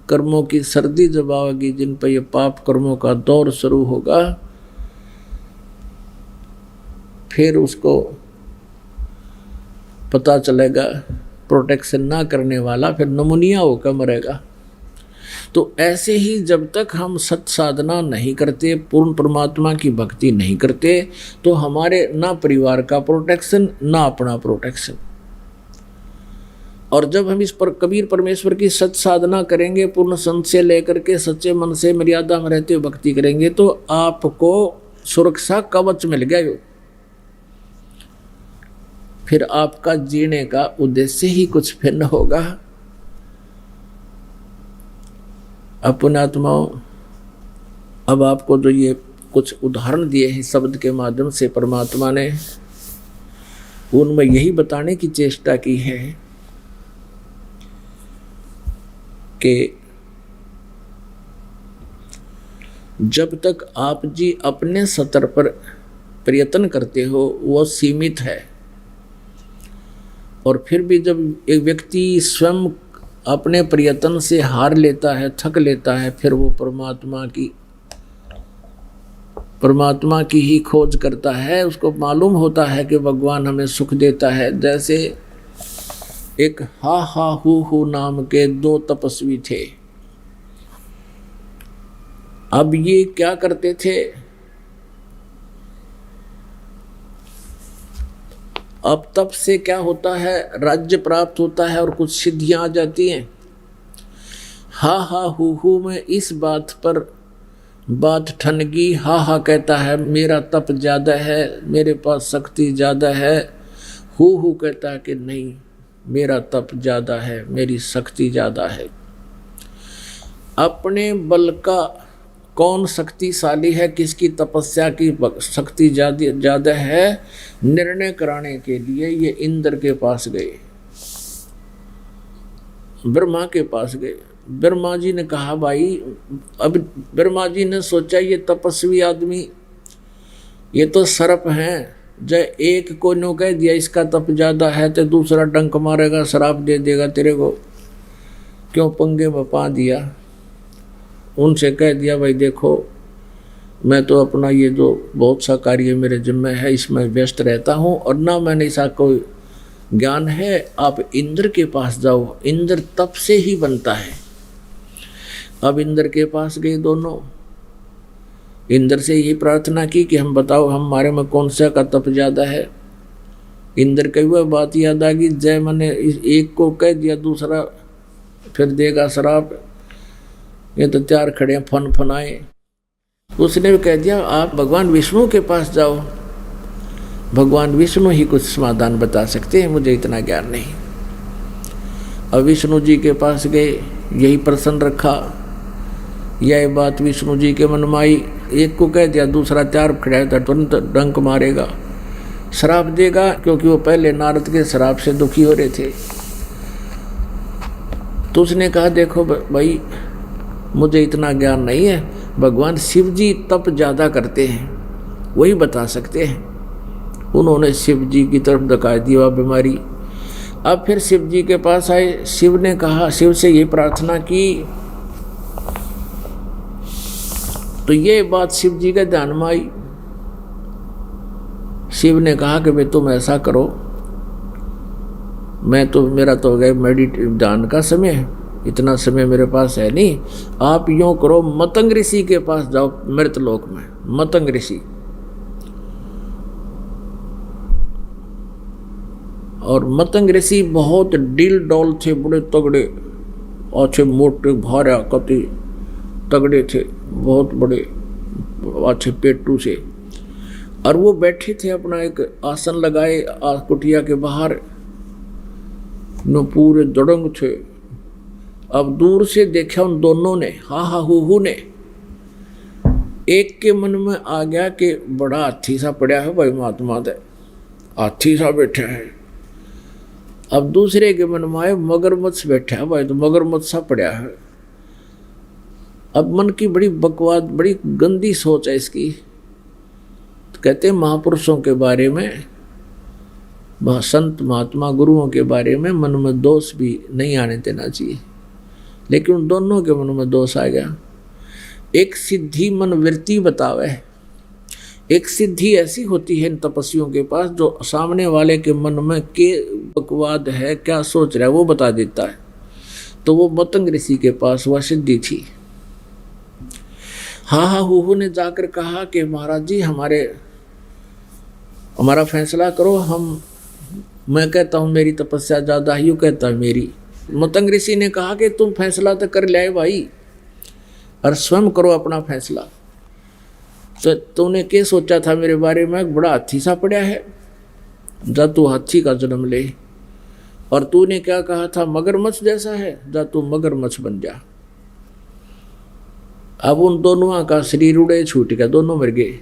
कर्मों की सर्दी जब आवेगी, जिन पर ये पाप कर्मों का दौर शुरू होगा, फिर उसको पता चलेगा प्रोटेक्शन ना करने वाला फिर नमूनिया होकर मरेगा। तो ऐसे ही जब तक हम सत साधना नहीं करते, पूर्ण परमात्मा की भक्ति नहीं करते, तो हमारे ना परिवार का प्रोटेक्शन ना अपना प्रोटेक्शन। और जब हम इस पर कबीर परमेश्वर की सत साधना करेंगे, पूर्ण संत से लेकर के सच्चे मन से मर्यादा में रहते हुए भक्ति करेंगे, तो आपको सुरक्षा कवच मिल गया, फिर आपका जीने का उद्देश्य ही कुछ भिन्न होगा। पुण्यात्माओं, अब आपको जो ये कुछ उदाहरण दिए हैं शब्द के माध्यम से परमात्मा ने, उनमें यही बताने की चेष्टा की है कि जब तक आप जी अपने स्तर पर प्रयत्न करते हो वो सीमित है, और फिर भी जब एक व्यक्ति स्वयं अपने प्रयत्न से हार लेता है, थक लेता है, फिर वो परमात्मा की ही खोज करता है। उसको मालूम होता है कि भगवान हमें सुख देता है। जैसे एक हा हू नाम के 2 तपस्वी थे। अब ये क्या करते थे, अब तप से क्या होता है, राज्य प्राप्त होता है और कुछ सिद्धियां आ जाती हैं। हा हू में इस बात पर बात ठनगी, हा हा कहता है मेरा तप ज़्यादा है, मेरे पास शक्ति ज़्यादा है। हु कहता है कि नहीं, मेरा तप ज़्यादा है, मेरी शक्ति ज़्यादा है। अपने बल का कौन शक्तिशाली है, किसकी तपस्या की शक्ति ज़्यादा है, निर्णय कराने के लिए ये इंद्र के पास गए, ब्रह्मा के पास गए। ब्रह्मा जी ने कहा भाई, अब ब्रह्मा जी ने सोचा ये तपस्वी आदमी, ये तो सर्प हैं, जब एक को नो कह दिया इसका तप ज़्यादा है तो दूसरा डंक मारेगा, श्राप दे देगा तेरे को, क्यों पंगे में पा दिया। उनसे कह दिया भाई देखो, मैं तो अपना ये जो बहुत सा कार्य मेरे जिम्मे है इसमें व्यस्त रहता हूँ और ना मैंने ऐसा कोई ज्ञान है, आप इंद्र के पास जाओ, इंद्र तप से ही बनता है। अब इंद्र के पास गए दोनों, इंद्र से यही प्रार्थना की कि हम बताओ हमारे में कौन सा का तप ज़्यादा है। इंद्र कही हुआ बात याद आ गई, जय मैंने एक को कह दिया दूसरा फिर देगा श्राप, ये तो त्यार खड़े हैं फन फनाए। उसने भी कह दिया आप भगवान विष्णु के पास जाओ, भगवान विष्णु ही कुछ समाधान बता सकते हैं, मुझे इतना ज्ञान नहीं। अब विष्णु जी के पास गए, यही प्रश्न रखा, यह बात विष्णु जी के मन में आई। एक को कह दिया दूसरा त्यार खड़ा है, तुरंत डंक मारेगा, श्राप देगा, क्योंकि वो पहले नारद के श्राप से दुखी हो रहे थे। तो उसने कहा देखो भाई मुझे इतना ज्ञान नहीं है, भगवान शिव जी तप ज़्यादा करते हैं, वही बता सकते हैं। उन्होंने शिव जी की तरफ दिखा दी वह बीमारी। अब फिर शिव जी के पास आए, शिव ने कहा, शिव से ये प्रार्थना की, तो ये बात शिव जी के ध्यान में आई। शिव ने कहा कि भाई तुम ऐसा करो, मैं तो मेरा तो हो गया ध्यान का समय, इतना समय मेरे पास है नहीं, आप यूँ करो मतंग ऋषि के पास जाओ मृतलोक में। मतंग ऋषि, और मतंग ऋषि बहुत डील डॉल थे, बड़े तगड़े, अच्छे मोटे भारा कति तगड़े थे, बहुत बड़े अच्छे पेटू से। और वो बैठे थे अपना एक आसन लगाए कुटिया के बाहर, न पूरे दड़ंग थे। अब दूर से देखा उन दोनों ने, हा हा हु ने, एक के मन में आ गया कि बड़ा हाथी सा पड़ा है भाई, महात्मा दे हाथी सा बैठा है। अब दूसरे के मन में आए मगरमच्छ बैठा है भाई, तो मगरमच्छ सा पड़ा है। अब मन की बड़ी बकवाद, बड़ी गंदी सोच है इसकी। तो कहते हैं महापुरुषों के बारे में, संत महात्मा गुरुओं के बारे में मन में दोष भी नहीं आने देना चाहिए, लेकिन उन दोनों के मन में दोष आ गया। एक सिद्धि मन वृत्ति बतावे, एक सिद्धि ऐसी होती है इन तपस्वियों के पास जो सामने वाले के मन में के बकवाद है, क्या सोच रहा है वो बता देता है। तो वो मतंग ऋषि के पास वह सिद्धि थी। हा हा हु ने जाकर कहा कि महाराज जी हमारा फैसला करो, मैं कहता हूँ मेरी तपस्या ज़्यादा है, यूँ कहता है मेरी। मतंग ऋषि ने कहा कि तुम फैसला तो कर ले भाई, और स्वयं करो अपना फैसला। तो तूने क्या सोचा था मेरे बारे में, बड़ा हाथी सा पड़ा है, जा तू हाथी का जन्म ले। और तूने क्या कहा था, मगरमच्छ जैसा है, जा तू मगरमच्छ बन जा। अब उन दोनों का शरीर उड़े छूट गया, दोनों मर गए।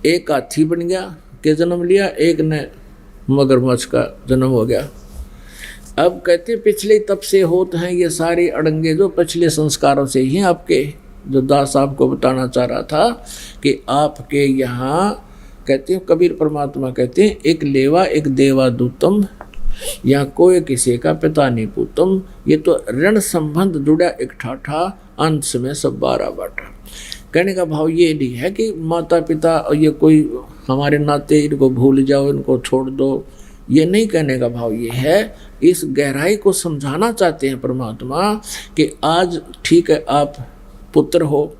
एक हाथी बन गया के जन्म लिया, एक ने मगरमच्छ का जन्म हो गया। अब कहते पिछले तब से होते हैं ये सारे अड़ंगे, जो पिछले संस्कारों से ही आपके, जो दास आपको बताना चाह रहा था कि आपके यहाँ कहते हैं कबीर परमात्मा कहते हैं, एक लेवा एक देवा दूतम, या कोई किसी का पिता नहीं पूतम। ये तो ऋण संबंध जुड़ा एक ठाठा, अंश में सब 12 बाटा। कहने का भाव ये नहीं है कि माता पिता और ये कोई हमारे नाते, इनको भूल जाओ, इनको छोड़ दो, ये नहीं कहने का भाव ये है। इस गहराई को समझाना चाहते हैं परमात्मा कि आज ठीक है आप पुत्र हो,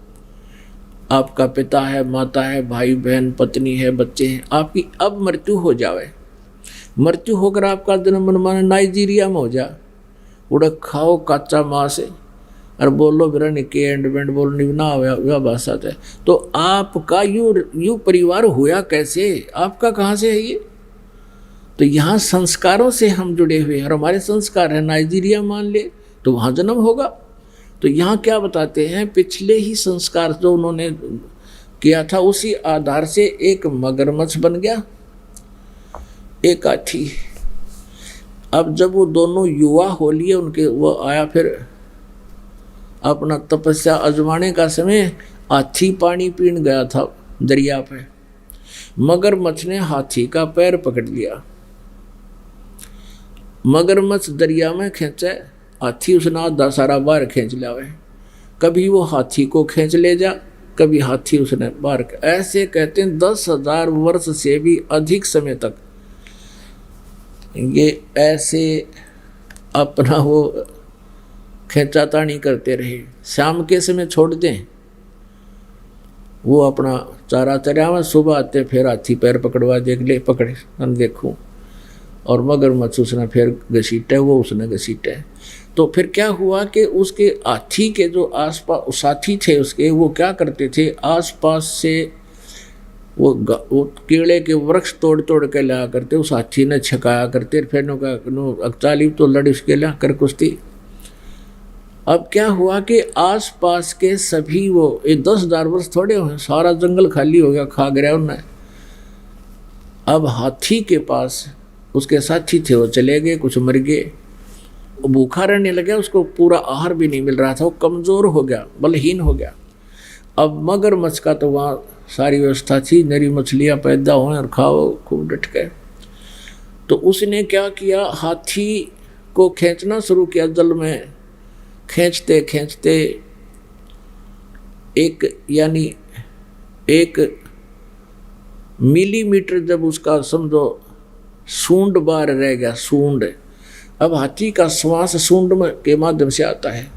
आपका पिता है, माता है, भाई बहन, पत्नी है, बच्चे हैं, आपकी अब मृत्यु हो जावे, मृत्यु होकर आपका जन्म मनमाना नाइजीरिया में हो जा, उड़क खाओ कच्चा मांस और बोलो बिरन के एंड बेंड बोलनी ना वह भाषा है। तो आपका यू परिवार हुआ कैसे, आपका कहाँ से है ये? तो यहाँ संस्कारों से हम जुड़े हुए हैं और हमारे संस्कार है नाइजीरिया मान ले तो वहाँ जन्म होगा। तो यहाँ क्या बताते हैं, पिछले ही संस्कार जो उन्होंने किया था उसी आधार से एक मगरमच्छ बन गया, एक हाथी। अब जब वो दोनों युवा हो लिए उनके, वो आया फिर अपना तपस्या आजमाने का समय, हाथी पानी पीने गया था दरिया पे, मगरमच्छ ने हाथी का पैर पकड़ लिया। मगरमच्छ दरिया में खींचे, हाथी उसने आधा सारा बाहर खींच लिया। कभी वो हाथी को खींच ले जा, कभी हाथी उसने बाहर। ऐसे कहते हैं 10,000 वर्ष से भी अधिक समय तक ये ऐसे अपना वो खींचातानी करते रहे। शाम के समय छोड़ दें, वो अपना चारा चरावा, सुबह आते फिर हाथी पैर पकड़वा, देख ले पकड़े हम देखूं, और मगरमच्छ उसने फिर घसीटे, वो उसने घसीटे। तो फिर क्या हुआ कि उसके हाथी के जो आसपास साथी थे उसके, वो क्या करते थे, आसपास से वो केले के वृक्ष तोड़ तोड़ के लाया करते, उस हाथी ने छकाया करते, फिर अकचाली तो लड़ी उसके ला कर कुश्ती। अब क्या हुआ कि आसपास के सभी वो 10,000 वर्ष थोड़े हुए, सारा जंगल खाली हो गया, खा गया उन्हें। अब हाथी के पास उसके साथी थे, वो चले गए, कुछ मर गए, वो भूखा रहने लगा, उसको पूरा आहार भी नहीं मिल रहा था, वो कमज़ोर हो गया, बलहीन हो गया। अब मगरमच्छ का तो वहाँ सारी व्यवस्था थी, नरी मछलियाँ पैदा हों और खाओ खूब डट के। तो उसने क्या किया, हाथी को खींचना शुरू किया जल में, खींचते खींचते एक मिलीमीटर जब उसका समझो सूंड बाहर रह गया, सूंड। अब हाथी का श्वास सूंड में के माध्यम से आता है,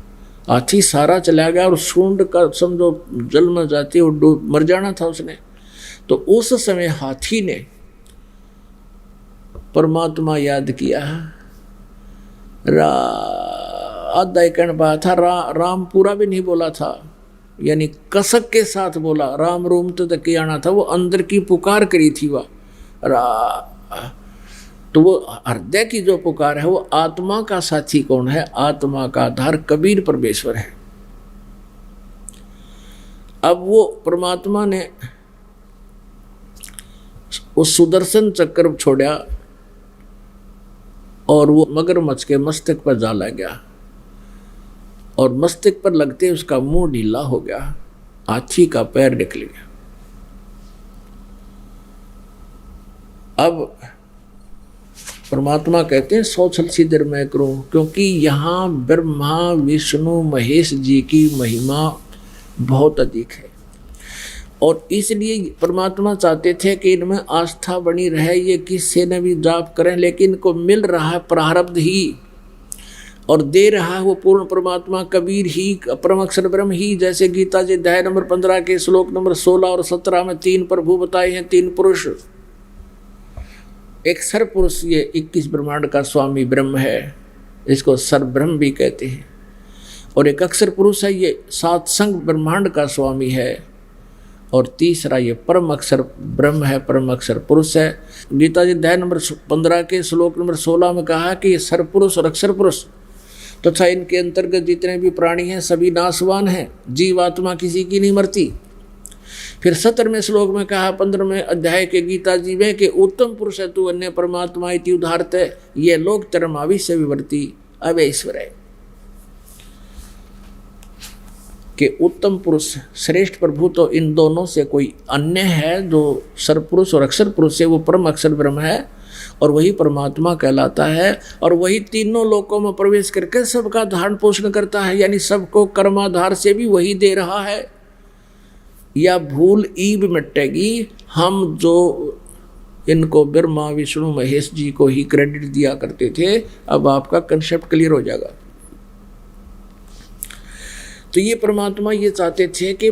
हाथी सारा चला गया और सूंड का समझो जल में जाती और डूब मर जाना था उसने। तो उस समय हाथी ने परमात्मा याद किया, आधा एक पाया था, राम पूरा भी नहीं बोला था, यानी कसक के साथ बोला, राम रोम तक आना था, वो अंदर की पुकार करी थी वह। तो वो हृदय की जो पुकार है, वो आत्मा का साथी कौन है, आत्मा का आधार कबीर परमेश्वर है। अब वो परमात्मा ने उस सुदर्शन चक्र छोड़ा और वो मगरमच्छ के मस्तक पर जा लग गया, और मस्तक पर लगते उसका मुंह ढीला हो गया, हाथी का पैर निकल गया। अब परमात्मा कहते हैं 100 सिद्धर मैं करूं, क्योंकि यहाँ ब्रह्मा विष्णु महेश जी की महिमा बहुत अधिक है, और इसलिए परमात्मा चाहते थे कि इनमें आस्था बनी रहे, ये किससे न भी जाप करें, लेकिन इनको मिल रहा है प्रारब्ध ही, और दे रहा है वो पूर्ण परमात्मा कबीर ही, परम अक्षर ब्रह्म ही। जैसे गीता जी अध्याय नंबर 15 के श्लोक नंबर 16 और 17 में 3 प्रभु बताए हैं, 3 पुरुष। एक सर पुरुष ये 21 ब्रह्मांड का स्वामी ब्रह्म है, इसको सर ब्रह्म भी कहते हैं, और एक अक्षर पुरुष है, ये 7 संग ब्रह्मांड का स्वामी है, और तीसरा ये परम अक्षर ब्रह्म है, परम अक्षर पुरुष है। गीता जी अध्याय नंबर 15 के श्लोक नंबर 16 में कहा कि ये सर पुरुष और अक्षर पुरुष तथा इनके अंतर्गत जितने भी प्राणी हैं सभी नाशवान हैं, जीवात्मा किसी की नहीं मरती। फिर 17वें श्लोक में कहा 15वें अध्याय के गीता जी में कि उत्तम पुरुष है तू अन्य परमात्मा इति उदाहरत है, ये लोक तरमाविश्य विवर्ती अवैश्वर है, कि उत्तम पुरुष श्रेष्ठ प्रभु तो इन दोनों से कोई अन्य है, जो सरपुरुष और अक्षर पुरुष है वो परम अक्षर ब्रह्म है, और वही परमात्मा कहलाता है, और वही तीनों लोकों में प्रवेश करके सबका धारण पोषण करता है, यानी सबको कर्माधार से भी वही दे रहा है। या भूल ईब मिटेगी, हम जो इनको ब्रह्मा विष्णु महेश जी को ही क्रेडिट दिया करते थे, अब आपका कंसेप्ट क्लियर हो जाएगा। तो ये परमात्मा ये चाहते थे कि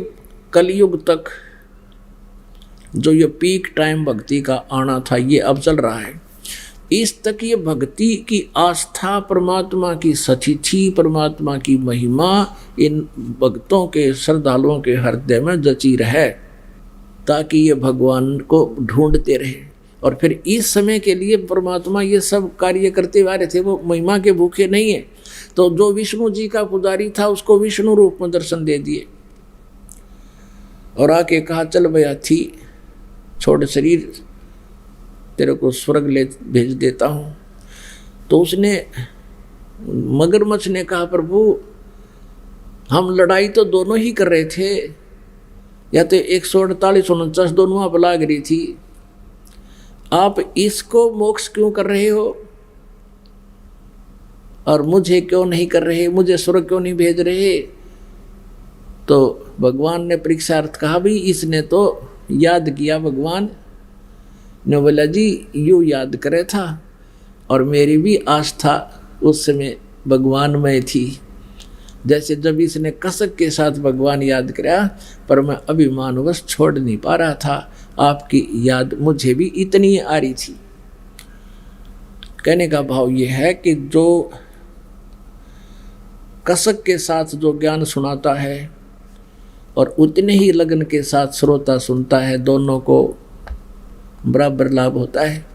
कलयुग तक जो ये पीक टाइम भक्ति का आना था ये अब चल रहा है, इस तक ये भक्ति की आस्था, परमात्मा की सचिथि, परमात्मा की महिमा इन भक्तों के, श्रद्धालुओं के हृदय में जची रहे, ताकि ये भगवान को ढूंढते रहे। और फिर इस समय के लिए परमात्मा ये सब कार्य करते आ रहे थे, वो महिमा के भूखे नहीं है। तो जो विष्णु जी का पुजारी था उसको विष्णु रूप में दर्शन दे दिए और आके कहा, चल भैया थी, छोड़ शरीर, तेरे को स्वर्ग ले भेज देता हूँ। तो उसने, मगरमच्छ ने कहा, प्रभु हम लड़ाई तो दोनों ही कर रहे थे, या तो 148-149 दोनों आप लाग रही थी, आप इसको मोक्ष क्यों कर रहे हो और मुझे क्यों नहीं कर रहे, मुझे स्वर्ग क्यों नहीं भेज रहे? तो भगवान ने परीक्षार्थ कहा, भी इसने तो याद किया, भगवान ने बोला जी यूँ याद करे था, और मेरी भी आस्था उस समय भगवान में थी, जैसे जब इसने कसक के साथ भगवान याद कराया, पर मैं अभिमानवश छोड़ नहीं पा रहा था, आपकी याद मुझे भी इतनी आ रही थी। कहने का भाव ये है कि जो कसक के साथ जो ज्ञान सुनाता है और उतने ही लगन के साथ श्रोता सुनता है, दोनों को बराबर लाभ होता है।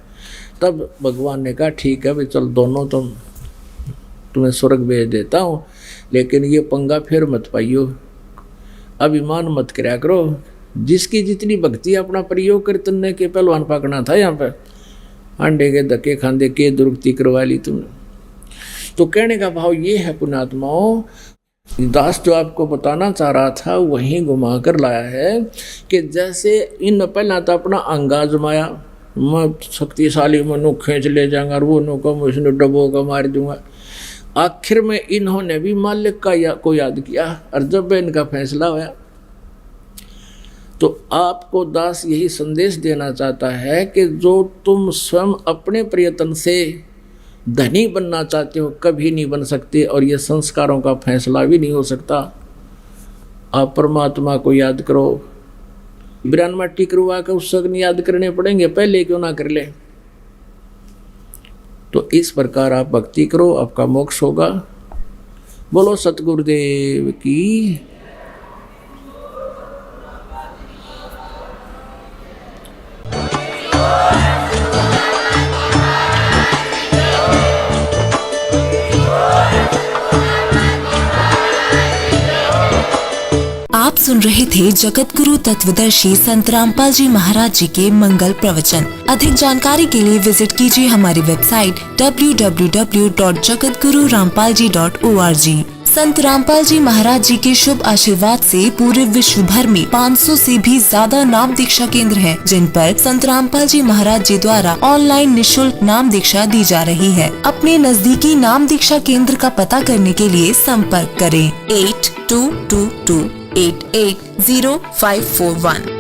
तब भगवान ने कहा, ठीक है भाई, चल दोनों तुम्हें स्वर्ग भेज देता हूँ, लेकिन ये पंगा फिर मत पाइयो, अभिमान मत करया करो। जिसकी जितनी भक्ति अपना प्रयोग कर, तुमने के पहलवान पकड़ना था, यहाँ पर अंडे के धक्के खांदे के दुर्गति करवा ली तुमने। तो कहने का भाव ये है पुण्यात्माओं, दास जो आपको बताना चाह रहा था वहीं घुमा कर लाया है कि जैसे इन पहला तो अपना अंगा जमाया, मैं शक्तिशाली मनु खींच ले जाऊंगा और वो नो को मुझे डबो का मार दूंगा। आखिर में इन्होंने भी मालिक को याद किया, और जब इनका फैसला हुआ तो आपको दास यही संदेश देना चाहता है कि जो तुम स्वयं अपने प्रयत्न से धनी बनना चाहते हो, कभी नहीं बन सकते, और ये संस्कारों का फैसला भी नहीं हो सकता। आप परमात्मा को याद करो, 92 टिकरुआ के उत्सव याद करने पड़ेंगे, पहले क्यों ना कर ले। तो इस प्रकार आप भक्ति करो, आपका मोक्ष होगा। बोलो सतगुरुदेव की। आप सुन रहे थे जगत गुरु तत्वदर्शी संत रामपाल जी महाराज जी के मंगल प्रवचन। अधिक जानकारी के लिए विजिट कीजिए हमारी वेबसाइट www.jagatgururampalji.org। संत रामपाल जी महाराज जी के शुभ आशीर्वाद से पूरे विश्व भर में 500 से भी ज्यादा नाम दीक्षा केंद्र हैं, जिन पर संत रामपाल जी महाराज जी द्वारा ऑनलाइन निशुल्क नाम दीक्षा दी जा रही है। अपने नजदीकी नाम दीक्षा केंद्र का पता करने के लिए संपर्क करें 8222880541।